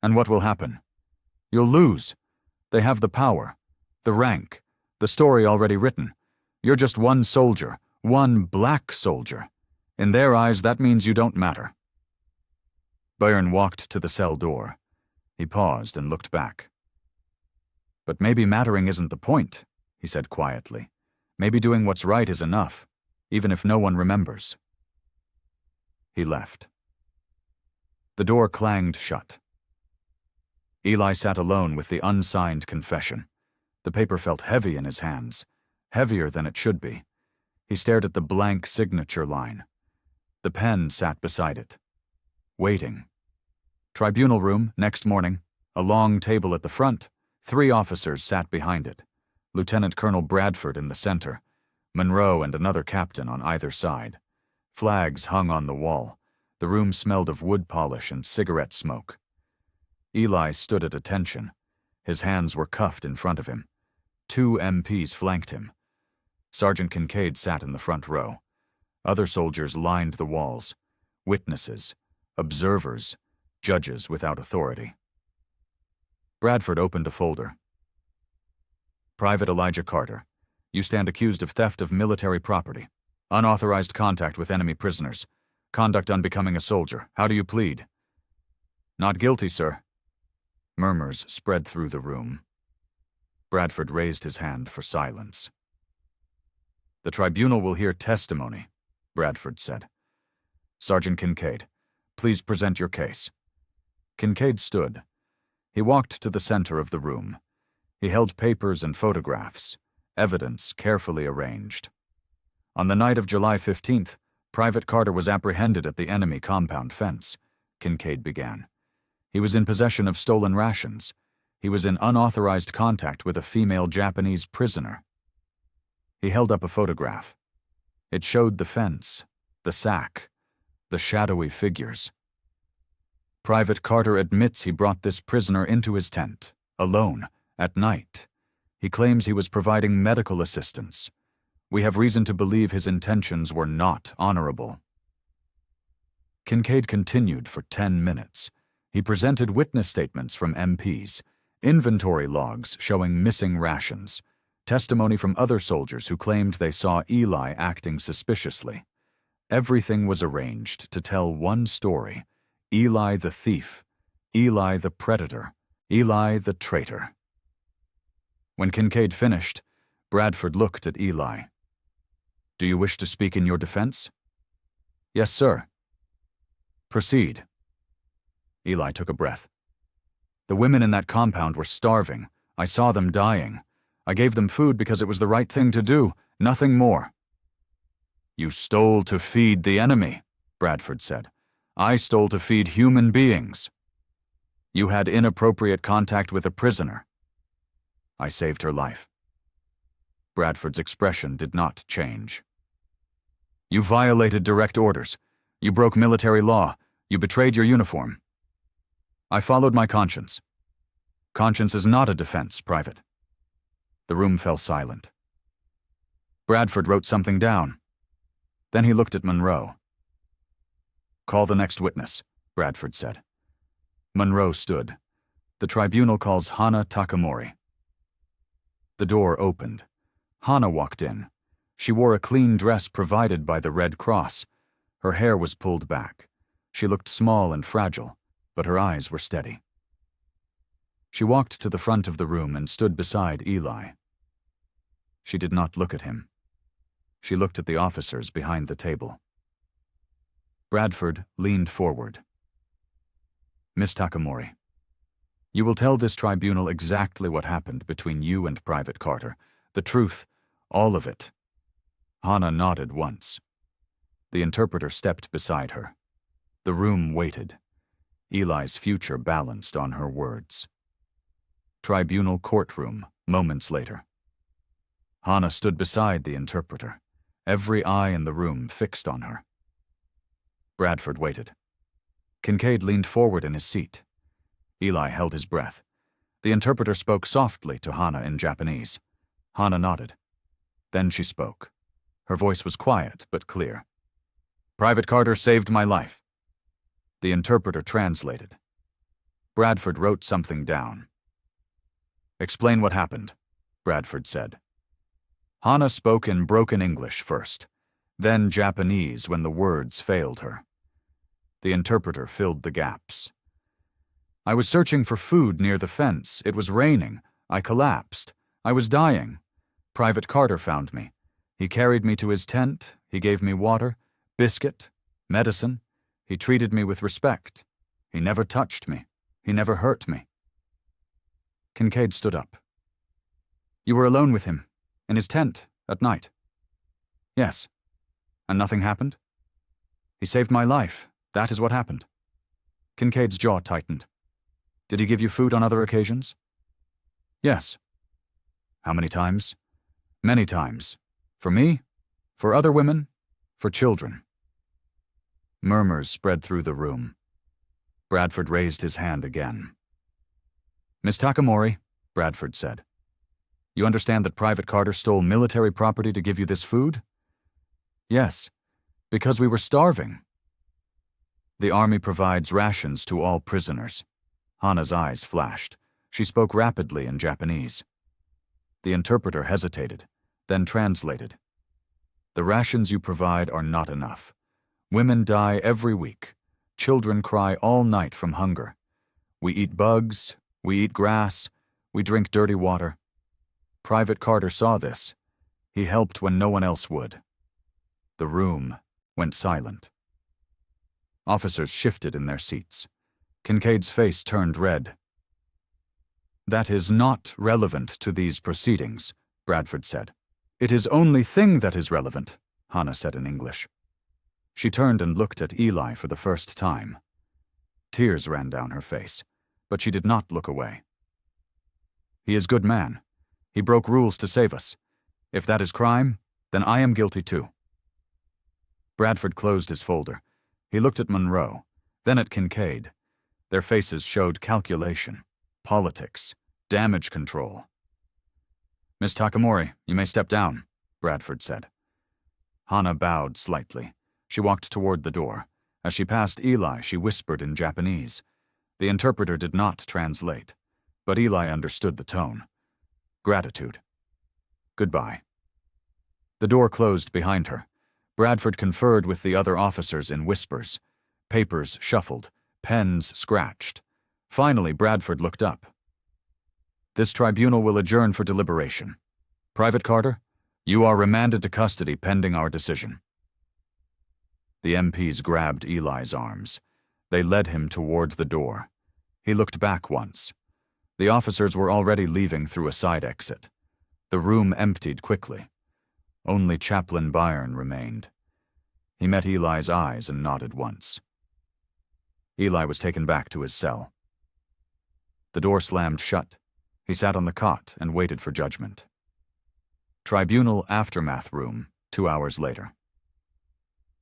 And what will happen? You'll lose. They have the power, the rank, the story already written. You're just one soldier, one black soldier. In their eyes, that means you don't matter. Byrne walked to the cell door. He paused and looked back. But maybe mattering isn't the point, he said quietly. Maybe doing what's right is enough, even if no one remembers. He left. The door clanged shut. Eli sat alone with the unsigned confession. The paper felt heavy in his hands, heavier than it should be. He stared at the blank signature line. The pen sat beside it, waiting. Tribunal room, next morning, a long table at the front. 3 officers sat behind it. Lieutenant Colonel Bradford in the center, Monroe and another captain on either side. Flags hung on the wall. The room smelled of wood polish and cigarette smoke. Eli stood at attention. His hands were cuffed in front of him. 2 MPs flanked him. Sergeant Kincaid sat in the front row. Other soldiers lined the walls. Witnesses, observers, judges without authority. Bradford opened a folder. Private Elijah Carter, you stand accused of theft of military property, unauthorized contact with enemy prisoners, conduct unbecoming a soldier. How do you plead? Not guilty, sir. Murmurs spread through the room. Bradford raised his hand for silence. The tribunal will hear testimony, Bradford said. Sergeant Kincaid, please present your case. Kincaid stood. He walked to the center of the room. He held papers and photographs, evidence carefully arranged. On the night of July 15th, Private Carter was apprehended at the enemy compound fence, Kincaid began. He was in possession of stolen rations. He was in unauthorized contact with a female Japanese prisoner. He held up a photograph. It showed the fence, the sack, the shadowy figures. Private Carter admits he brought this prisoner into his tent, alone, at night. He claims he was providing medical assistance. We have reason to believe his intentions were not honorable. Kincaid continued for 10 minutes. He presented witness statements from MPs, inventory logs showing missing rations, testimony from other soldiers who claimed they saw Eli acting suspiciously. Everything was arranged to tell one story: Eli the thief, Eli the predator, Eli the traitor. When Kincaid finished, Bradford looked at Eli. Do you wish to speak in your defense? Yes, sir. Proceed. Eli took a breath. The women in that compound were starving. I saw them dying. I gave them food because it was the right thing to do, nothing more. You stole to feed the enemy, Bradford said. I stole to feed human beings. You had inappropriate contact with a prisoner. I saved her life. Bradford's expression did not change. You violated direct orders. You broke military law. You betrayed your uniform. I followed my conscience. Conscience is not a defense, Private. The room fell silent. Bradford wrote something down. Then he looked at Monroe. Call the next witness, Bradford said. Monroe stood. The tribunal calls Hana Takamori. The door opened. Hana walked in. She wore a clean dress provided by the Red Cross. Her hair was pulled back. She looked small and fragile, but her eyes were steady. She walked to the front of the room and stood beside Eli. She did not look at him. She looked at the officers behind the table. Bradford leaned forward. Miss Takamori, you will tell this tribunal exactly what happened between you and Private Carter. The truth, all of it. Hana nodded once. The interpreter stepped beside her. The room waited. Eli's future balanced on her words. Tribunal courtroom, moments later. Hana stood beside the interpreter, every eye in the room fixed on her. Bradford waited. Kincaid leaned forward in his seat. Eli held his breath. The interpreter spoke softly to Hana in Japanese. Hana nodded. Then she spoke. Her voice was quiet but clear. Private Carter saved my life. The interpreter translated. Bradford wrote something down. Explain what happened, Bradford said. Hana spoke in broken English first, then Japanese when the words failed her. The interpreter filled the gaps. I was searching for food near the fence. It was raining. I collapsed. I was dying. Private Carter found me. He carried me to his tent. He gave me water, biscuit, medicine. He treated me with respect. He never touched me. He never hurt me. Kincaid stood up. You were alone with him, in his tent, at night? Yes. And nothing happened? He saved my life. That is what happened. Kincaid's jaw tightened. Did he give you food on other occasions? Yes. How many times? Many times. For me, for other women, for children. Murmurs spread through the room. Bradford raised his hand again. Miss Takamori, Bradford said, you understand that Private Carter stole military property to give you this food? Yes, because we were starving. The army provides rations to all prisoners. Hana's eyes flashed. She spoke rapidly in Japanese. The interpreter hesitated, then translated. The rations you provide are not enough. Women die every week. Children cry all night from hunger. We eat bugs, we eat grass, we drink dirty water. Private Carter saw this. He helped when no one else would. The room went silent. Officers shifted in their seats. Kincaid's face turned red. That is not relevant to these proceedings, Bradford said. It is only thing that is relevant, Hana said in English. She turned and looked at Eli for the first time. Tears ran down her face, but she did not look away. He is good man. He broke rules to save us. If that is crime, then I am guilty too. Bradford closed his folder. He looked at Monroe, then at Kincaid. Their faces showed calculation, politics, damage control. Miss Takamori, you may step down, Bradford said. Hana bowed slightly. She walked toward the door. As she passed Eli, she whispered in Japanese. The interpreter did not translate, but Eli understood the tone. Gratitude. Goodbye. The door closed behind her. Bradford conferred with the other officers in whispers. Papers shuffled, pens scratched. Finally, Bradford looked up. This tribunal will adjourn for deliberation. Private Carter, you are remanded to custody pending our decision. The MPs grabbed Eli's arms. They led him toward the door. He looked back once. The officers were already leaving through a side exit. The room emptied quickly. Only Chaplain Byrne remained. He met Eli's eyes and nodded once. Eli was taken back to his cell. The door slammed shut. He sat on the cot and waited for judgment. Tribunal aftermath room, 2 hours later.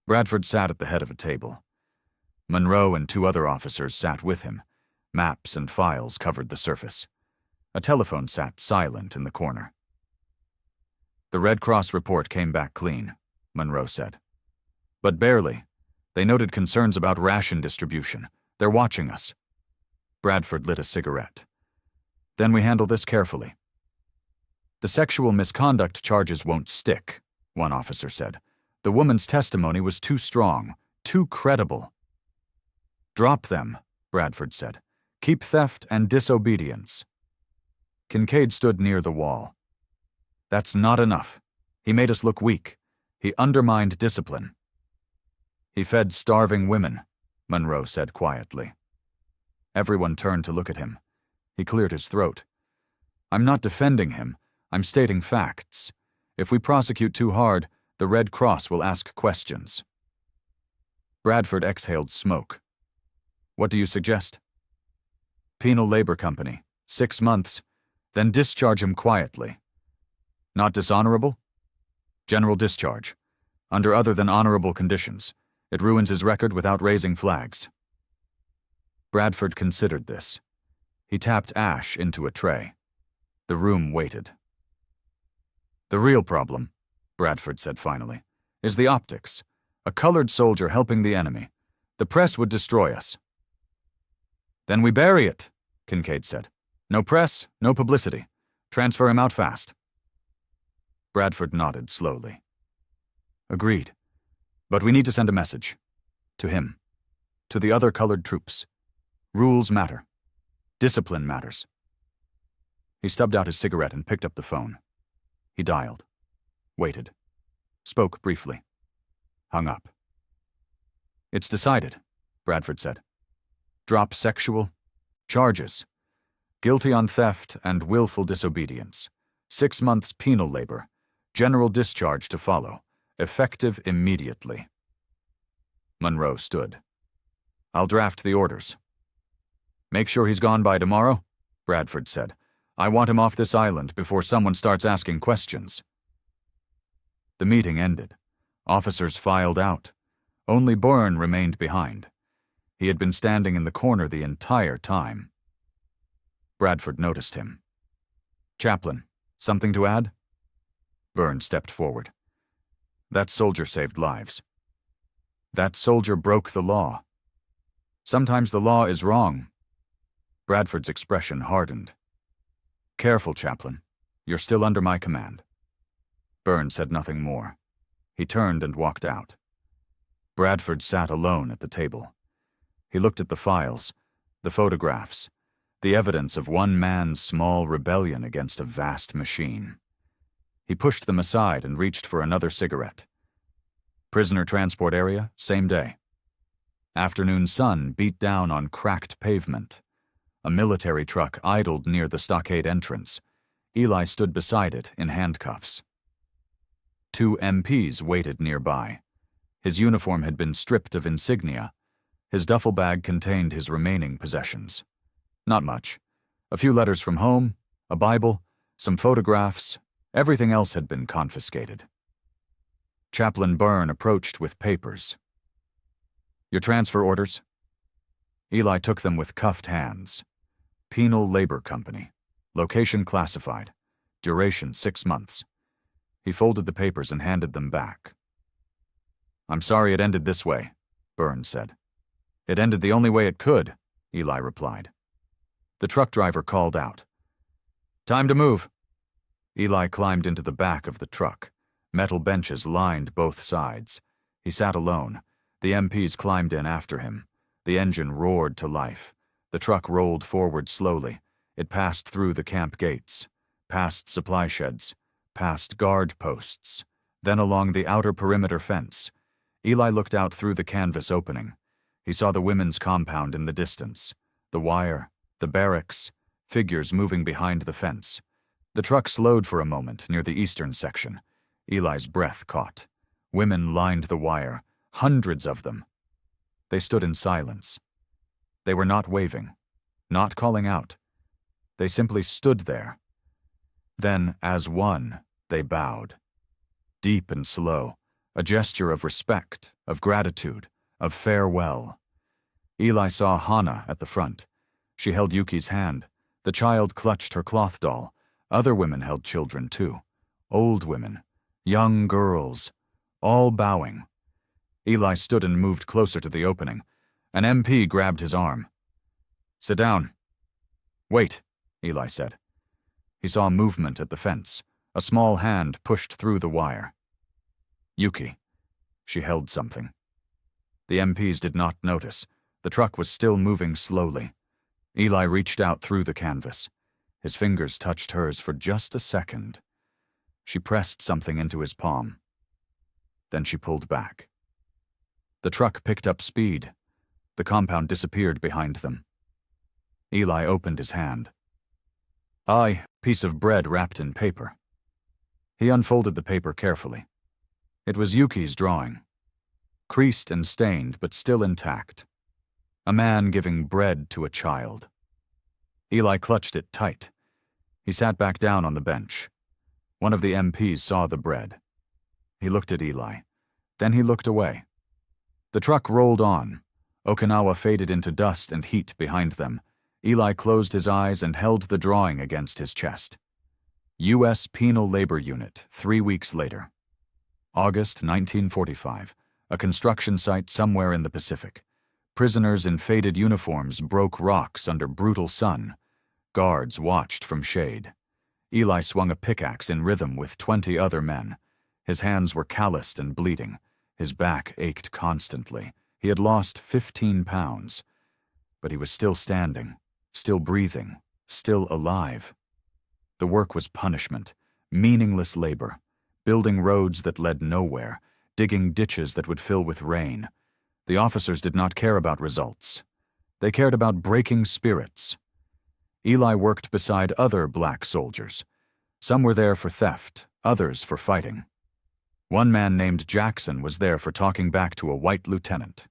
Bradford sat at the head of a table. Monroe and 2 other officers sat with him. Maps and files covered the surface. A telephone sat silent in the corner. The Red Cross report came back clean, Monroe said. But barely. They noted concerns about ration distribution. They're watching us. Bradford lit a cigarette. Then we handle this carefully. The sexual misconduct charges won't stick, one officer said. The woman's testimony was too strong, too credible. Drop them, Bradford said. Keep theft and disobedience. Kincaid stood near the wall. That's not enough. He made us look weak. He undermined discipline. He fed starving women, Monroe said quietly. Everyone turned to look at him. He cleared his throat. I'm not defending him. I'm stating facts. If we prosecute too hard, the Red Cross will ask questions. Bradford exhaled smoke. What do you suggest? Penal labor company, 6 months, then discharge him quietly. Not dishonorable? General discharge. Under other than honorable conditions. It ruins his record without raising flags. Bradford considered this. He tapped ash into a tray. The room waited. The real problem, Bradford said finally, is the optics. A colored soldier helping the enemy. The press would destroy us. Then we bury it, Kincaid said. No press, no publicity. Transfer him out fast. Bradford nodded slowly. Agreed. But we need to send a message. To him. To the other colored troops. Rules matter. Discipline matters. He stubbed out his cigarette and picked up the phone. He dialed. Waited. Spoke briefly. Hung up. It's decided, Bradford said. Drop sexual charges. Guilty on theft and willful disobedience. 6 months penal labor. General discharge to follow. Effective immediately. Monroe stood. I'll draft the orders. Make sure he's gone by tomorrow, Bradford said. I want him off this island before someone starts asking questions. The meeting ended. Officers filed out. Only Byrne remained behind. He had been standing in the corner the entire time. Bradford noticed him. Chaplain, something to add? Byrne stepped forward. That soldier saved lives. That soldier broke the law. Sometimes the law is wrong. Bradford's expression hardened. Careful, Chaplain. You're still under my command. Byrne said nothing more. He turned and walked out. Bradford sat alone at the table. He looked at the files, the photographs, the evidence of one man's small rebellion against a vast machine. He pushed them aside and reached for another cigarette. Prisoner transport area, same day. Afternoon sun beat down on cracked pavement. A military truck idled near the stockade entrance. Eli stood beside it in handcuffs. 2 MPs waited nearby. His uniform had been stripped of insignia. His duffel bag contained his remaining possessions. Not much. A few letters from home, a Bible, some photographs. Everything else had been confiscated. Chaplain Byrne approached with papers. Your transfer orders? Eli took them with cuffed hands. Penal labor company. Location classified. Duration 6 months. He folded the papers and handed them back. I'm sorry it ended this way, Byrne said. It ended the only way it could, Eli replied. The truck driver called out. Time to move. Eli climbed into the back of the truck. Metal benches lined both sides. He sat alone. The MPs climbed in after him. The engine roared to life. The truck rolled forward slowly. It passed through the camp gates, past supply sheds, past guard posts, then along the outer perimeter fence. Eli looked out through the canvas opening. He saw the women's compound in the distance, the wire, the barracks, figures moving behind the fence. The truck slowed for a moment near the eastern section. Eli's breath caught. Women lined the wire, hundreds of them. They stood in silence. They were not waving, not calling out. They simply stood there. Then, as one, they bowed. Deep and slow, a gesture of respect, of gratitude, of farewell. Eli saw Hannah at the front. She held Yuki's hand, The child clutched her cloth doll. Other women held children too. Old women, young girls, all bowing. Eli stood and moved closer to the opening. An MP grabbed his arm. "Sit down." "Wait," Eli said. He saw movement at the fence. A small hand pushed through the wire. Yuki. She held something. The MPs did not notice. The truck was still moving slowly. Eli reached out through the canvas. His fingers touched hers for just a second. She pressed something into his palm. Then she pulled back. The truck picked up speed. The compound disappeared behind them. Eli opened his hand. Piece of bread wrapped in paper. He unfolded the paper carefully. It was Yuki's drawing. Creased and stained, but still intact. A man giving bread to a child. Eli clutched it tight. He sat back down on the bench. One of the MPs saw the bread. He looked at Eli. Then he looked away. The truck rolled on. Okinawa faded into dust and heat behind them. Eli closed his eyes and held the drawing against his chest. U.S. Penal Labor Unit, 3 weeks later. August 1945. A construction site somewhere in the Pacific. Prisoners in faded uniforms broke rocks under brutal sun. Guards watched from shade. Eli swung a pickaxe in rhythm with 20 other men. His hands were calloused and bleeding. His back ached constantly. He had lost 15 pounds. But he was still standing, still breathing, still alive. The work was punishment, meaningless labor, building roads that led nowhere, digging ditches that would fill with rain. The officers did not care about results. They cared about breaking spirits. Eli worked beside other black soldiers. Some were there for theft, others for fighting. One man named Jackson was there for talking back to a white lieutenant.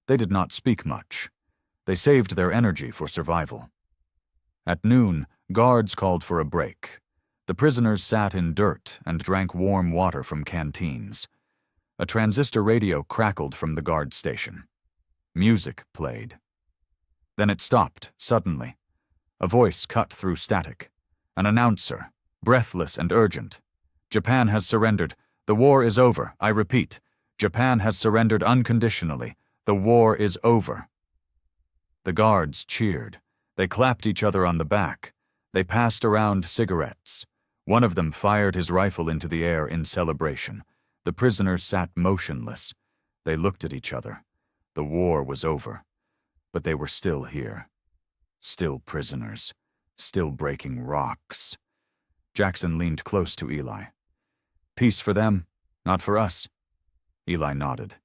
They did not speak much. They saved their energy for survival. At noon, guards called for a break. The prisoners sat in dirt and drank warm water from canteens. A transistor radio crackled from the guard station. Music played. Then it stopped, suddenly. A voice cut through static. An announcer, breathless and urgent. "Japan has surrendered. The war is over. I repeat, Japan has surrendered unconditionally. The war is over." The guards cheered. They clapped each other on the back. They passed around cigarettes. One of them fired his rifle into the air in celebration. The prisoners sat motionless. They looked at each other. The war was over. But they were still here. Still prisoners. Still breaking rocks. Jackson leaned close to Eli. "Peace for them, not for us." Eli nodded.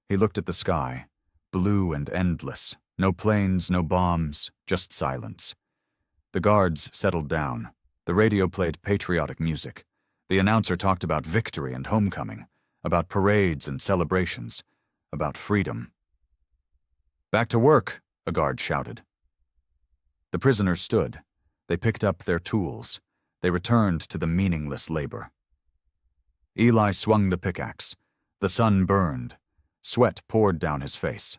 He looked at the sky, blue and endless. No planes, no bombs, just silence. The guards settled down. The radio played patriotic music. The announcer talked about victory and homecoming, about parades and celebrations, about freedom. "Back to work," a guard shouted. The prisoners stood. They picked up their tools. They returned to the meaningless labor. Eli swung the pickaxe. The sun burned. Sweat poured down his face.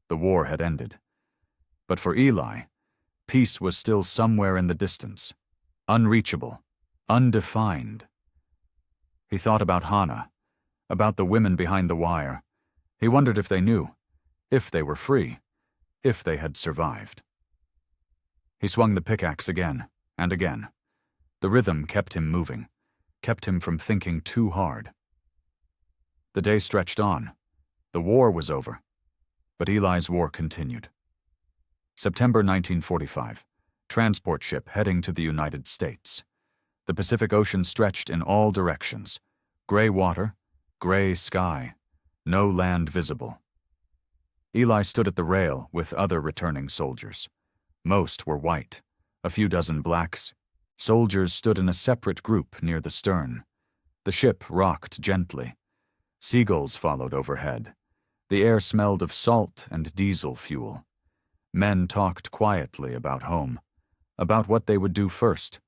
The war had ended. But for Eli, peace was still somewhere in the distance, unreachable, undefined. He thought about Hana, about the women behind the wire. He wondered if they knew, if they were free, if they had survived. He swung the pickaxe again and again. The rhythm kept him moving, kept him from thinking too hard. The day stretched on. The war was over. But Eli's war continued. September 1945. Transport ship heading to the United States. The Pacific Ocean stretched in all directions. Gray water, gray sky, no land visible. Eli stood at the rail with other returning soldiers. Most were white, a few dozen blacks. Soldiers stood in a separate group near the stern. The ship rocked gently. Seagulls followed overhead. The air smelled of salt and diesel fuel. Men talked quietly about home, about what they would do first,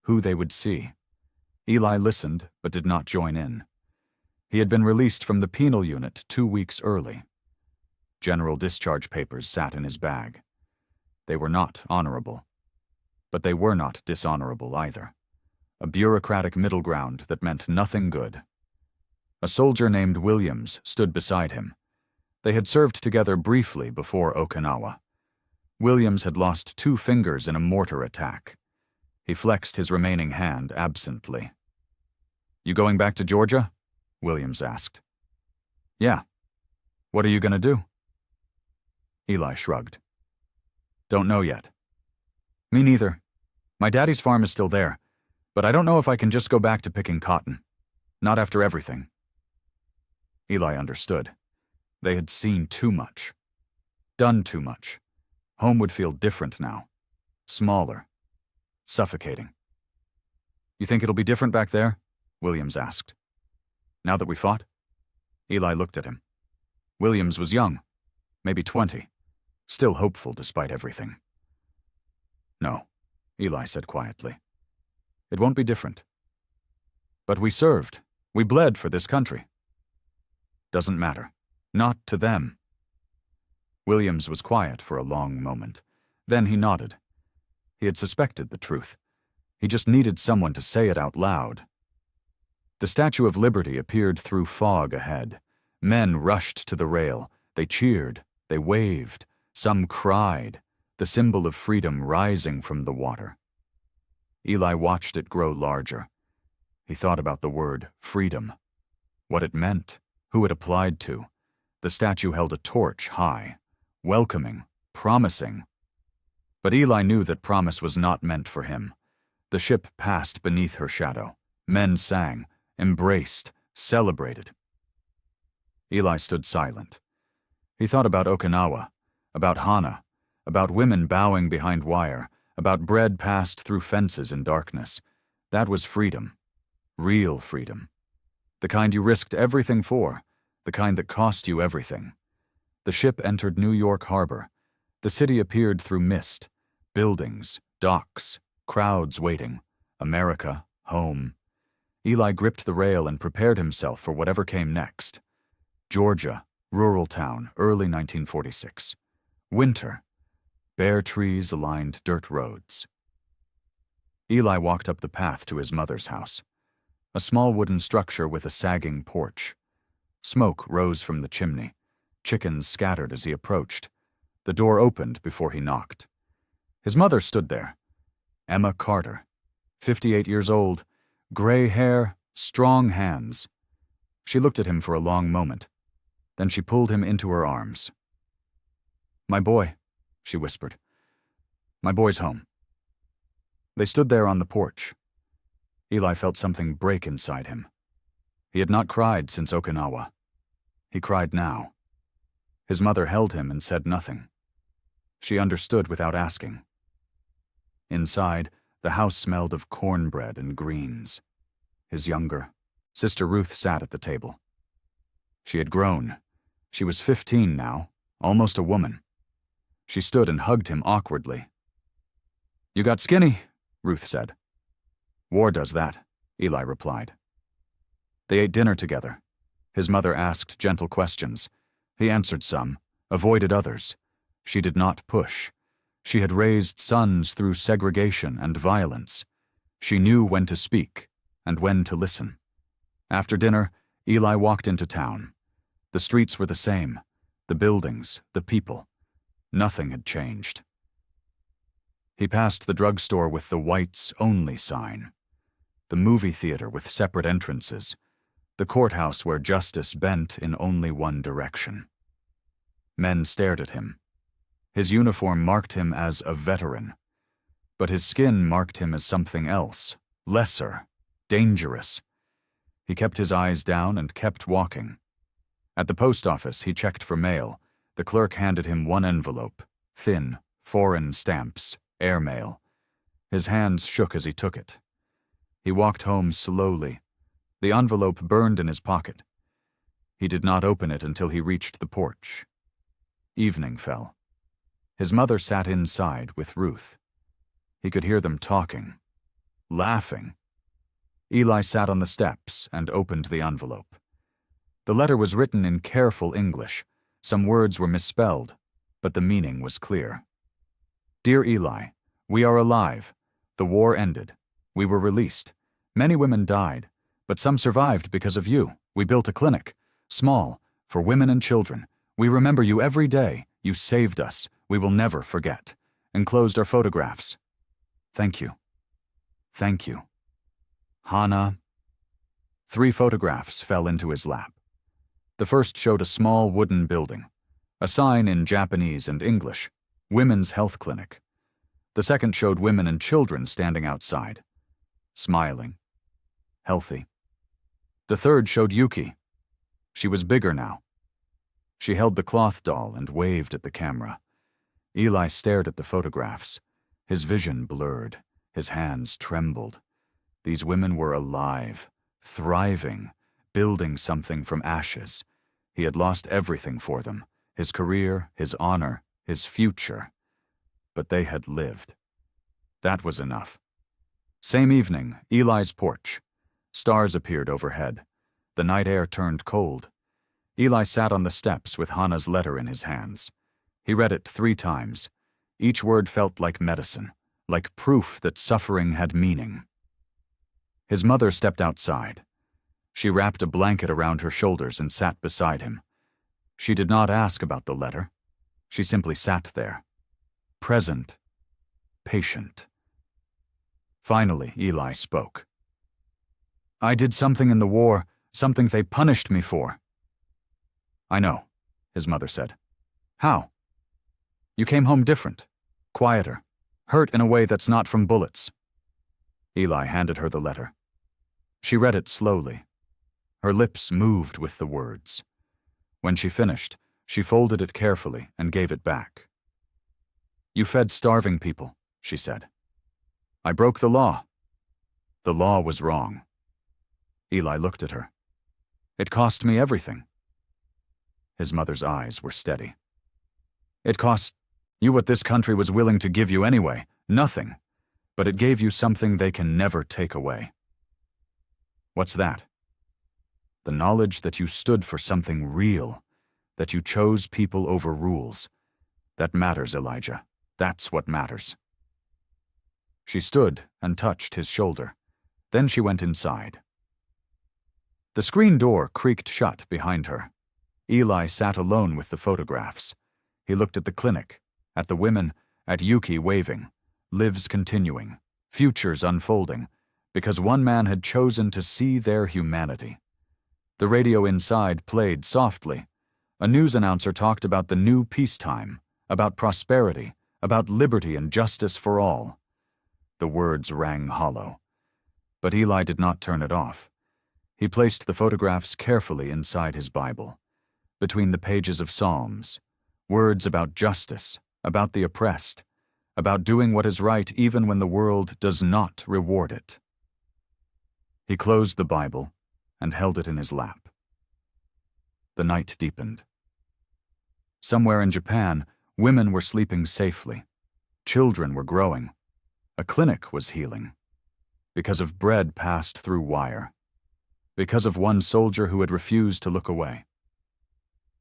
who they would see. Eli listened, but did not join in. He had been released from the penal unit 2 weeks early. General discharge papers sat in his bag. They were not honorable. But they were not dishonorable either. A bureaucratic middle ground that meant nothing good. A soldier named Williams stood beside him. They had served together briefly before Okinawa. Williams had lost 2 fingers in a mortar attack. He flexed his remaining hand absently. "You going back to Georgia?" Williams asked. "Yeah. What are you going to do?" Eli shrugged. "Don't know yet." "Me neither. My daddy's farm is still there, but I don't know if I can just go back to picking cotton. Not after everything." Eli understood. They had seen too much. Done too much. Home would feel different now. Smaller. Suffocating. "You think it'll be different back there?" Williams asked. "Now that we fought?" Eli looked at him. Williams was young, maybe 20, still hopeful despite everything. "No," Eli said quietly. "It won't be different. But we served. We bled for this country." "Doesn't matter. Not to them." Williams was quiet for a long moment. Then he nodded. He had suspected the truth. He just needed someone to say it out loud. The Statue of Liberty appeared through fog ahead. Men rushed to the rail. They cheered. They waved. Some cried, the symbol of freedom rising from the water. Eli watched it grow larger. He thought about the word freedom, what it meant, who it applied to. The statue held a torch high, welcoming, promising. But Eli knew that promise was not meant for him. The ship passed beneath her shadow. Men sang, embraced, celebrated. Eli stood silent. He thought about Okinawa, about Hana, about women bowing behind wire, about bread passed through fences in darkness. That was freedom. Real freedom. The kind you risked everything for, the kind that cost you everything. The ship entered New York Harbor. The city appeared through mist, buildings, docks, crowds waiting. America, home. Eli gripped the rail and prepared himself for whatever came next. Georgia, rural town, early 1946. Winter. Bare trees aligned dirt roads. Eli walked up the path to his mother's house. A small wooden structure with a sagging porch. Smoke rose from the chimney. Chickens scattered as he approached. The door opened before he knocked. His mother stood there. Emma Carter, 58 years old, gray hair, strong hands. She looked at him for a long moment. Then she pulled him into her arms. "My boy," she whispered. "My boy's home." They stood there on the porch. Eli felt something break inside him. He had not cried since Okinawa. He cried now. His mother held him and said nothing. She understood without asking. Inside, the house smelled of cornbread and greens. His younger, Sister Ruth, sat at the table. She had grown. She was 15 now, almost a woman. She stood and hugged him awkwardly. "You got skinny," Ruth said. "War does that," Eli replied. They ate dinner together. His mother asked gentle questions. He answered some, avoided others. She did not push. She had raised sons through segregation and violence. She knew when to speak and when to listen. After dinner, Eli walked into town. The streets were the same, the buildings, the people. Nothing had changed. He passed the drugstore with the whites only sign, the movie theater with separate entrances, the courthouse where justice bent in only one direction. Men stared at him. His uniform marked him as a veteran, but his skin marked him as something else, lesser, dangerous. He kept his eyes down and kept walking. At the post office, he checked for mail. The clerk handed him one envelope, thin, foreign stamps, airmail. His hands shook as he took it. He walked home slowly. The envelope burned in his pocket. He did not open it until he reached the porch. Evening fell. His mother sat inside with Ruth. He could hear them talking, laughing. Eli sat on the steps and opened the envelope. The letter was written in careful English. Some words were misspelled, but the meaning was clear. "Dear Eli, we are alive. The war ended. We were released. Many women died, but some survived because of you. We built a clinic. Small, for women and children. We remember you every day. You saved us. We will never forget. Enclosed are photographs. Thank you. Thank you. Hana. 3 photographs fell into his lap. The first showed a small wooden building. A sign in Japanese and English. Women's Health Clinic. The second showed women and children standing outside. Smiling. Healthy. The third showed Yuki. She was bigger now. She held the cloth doll and waved at the camera. Eli stared at the photographs. His vision blurred. His hands trembled. These women were alive, thriving, building something from ashes. He had lost everything for them, his career, his honor, his future. But they had lived. That was enough. Same evening, Eli's porch. Stars appeared overhead. The night air turned cold. Eli sat on the steps with Hana's letter in his hands. He read it 3 times. Each word felt like medicine, like proof that suffering had meaning. His mother stepped outside. She wrapped a blanket around her shoulders and sat beside him. She did not ask about the letter. She simply sat there. Present. Patient. Finally, Eli spoke. I did something in the war, something they punished me for. I know, his mother said. How? You came home different, quieter, hurt in a way that's not from bullets. Eli handed her the letter. She read it slowly. Her lips moved with the words. When she finished, she folded it carefully and gave it back. You fed starving people, she said. I broke the law. The law was wrong. Eli looked at her. It cost me everything. His mother's eyes were steady. It cost you what this country was willing to give you anyway, nothing, but it gave you something they can never take away. What's that? The knowledge that you stood for something real, that you chose people over rules. That matters, Elijah. That's what matters. She stood and touched his shoulder. Then she went inside. The screen door creaked shut behind her. Eli sat alone with the photographs. He looked at the clinic, at the women, at Yuki waving, lives continuing, futures unfolding, because one man had chosen to see their humanity. The radio inside played softly. A news announcer talked about the new peacetime, about prosperity, about liberty and justice for all. The words rang hollow. But Eli did not turn it off. He placed the photographs carefully inside his Bible, between the pages of Psalms, words about justice, about the oppressed, about doing what is right even when the world does not reward it. He closed the Bible and held it in his lap. The night deepened. Somewhere in Japan, women were sleeping safely. Children were growing. A clinic was healing. Because of bread passed through wire. Because of one soldier who had refused to look away.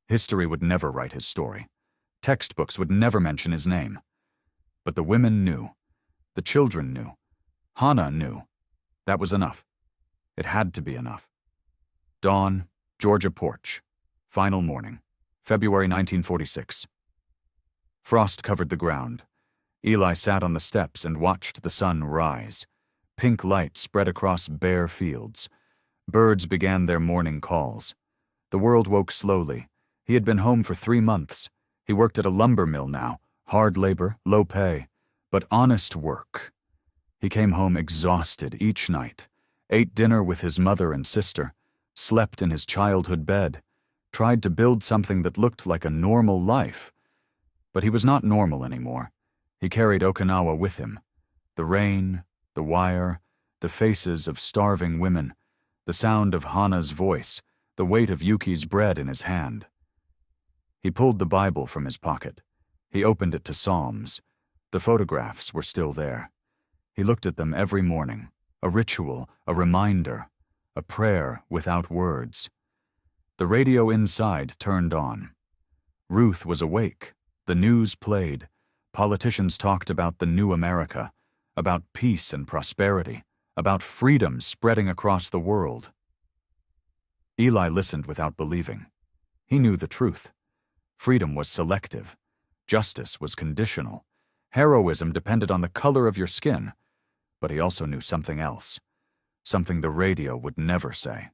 History would never write his story. Textbooks would never mention his name. But the women knew. The children knew. Hana knew. That was enough. It had to be enough. Dawn, Georgia porch. Final morning. February 1946. Frost covered the ground. Eli sat on the steps and watched the sun rise. Pink light spread across bare fields. Birds began their morning calls. The world woke slowly. He had been home for 3 months. He worked at a lumber mill now. Hard labor, low pay, but honest work. He came home exhausted each night, ate dinner with his mother and sister, slept in his childhood bed, tried to build something that looked like a normal life. But he was not normal anymore. He carried Okinawa with him. The rain, the wire, the faces of starving women, the sound of Hana's voice, the weight of Yuki's bread in his hand. He pulled the Bible from his pocket. He opened it to Psalms. The photographs were still there. He looked at them every morning, a ritual, a reminder, a prayer without words. The radio inside turned on. Ruth was awake. The news played. Politicians talked about the new America, about peace and prosperity, about freedom spreading across the world. Eli listened without believing. He knew the truth. Freedom was selective. Justice was conditional. Heroism depended on the color of your skin. But he also knew something else, something the radio would never say.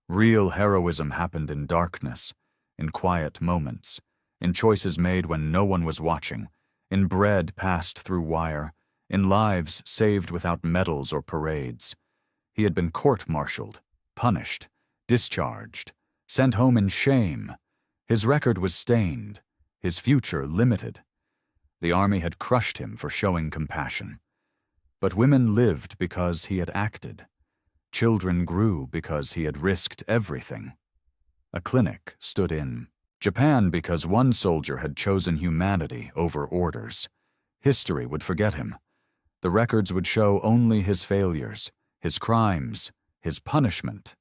Real heroism happened in darkness, in quiet moments, in choices made when no one was watching, in bread passed through wire, in lives saved without medals or parades. He had been court-martialed, punished, discharged, sent home in shame. His record was stained, his future limited. The army had crushed him for showing compassion. But women lived because he had acted. Children grew because he had risked everything. A clinic stood in Japan because one soldier had chosen humanity over orders. History would forget him. The records would show only his failures, his crimes, his punishment.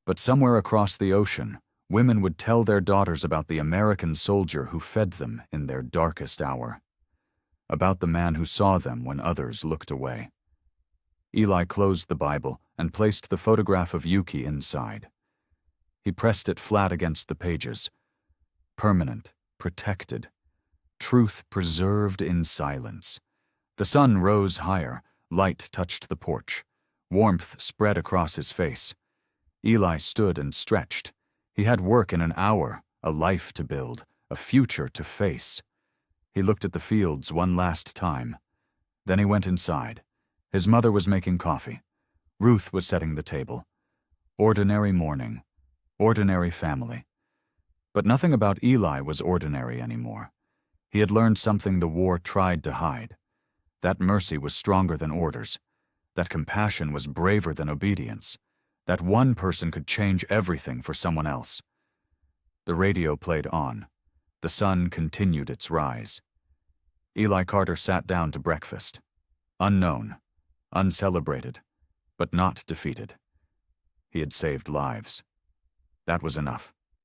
But somewhere across the ocean, women would tell their daughters about the American soldier who fed them in their darkest hour, about the man who saw them when others looked away. Eli closed the Bible and placed the photograph of Yuki inside. He pressed it flat against the pages. Permanent, protected, truth preserved in silence. The sun rose higher, light touched the porch. Warmth spread across his face. Eli stood and stretched. He had work in an hour, a life to build, a future to face. He looked at the fields one last time. Then he went inside. His mother was making coffee. Ruth was setting the table. Ordinary morning. Ordinary family. But nothing about Eli was ordinary anymore. He had learned something the war tried to hide. That mercy was stronger than orders. That compassion was braver than obedience. That one person could change everything for someone else. The radio played on. The sun continued its rise. Eli Carter sat down to breakfast. Unknown, uncelebrated, but not defeated. He had saved lives. That was enough.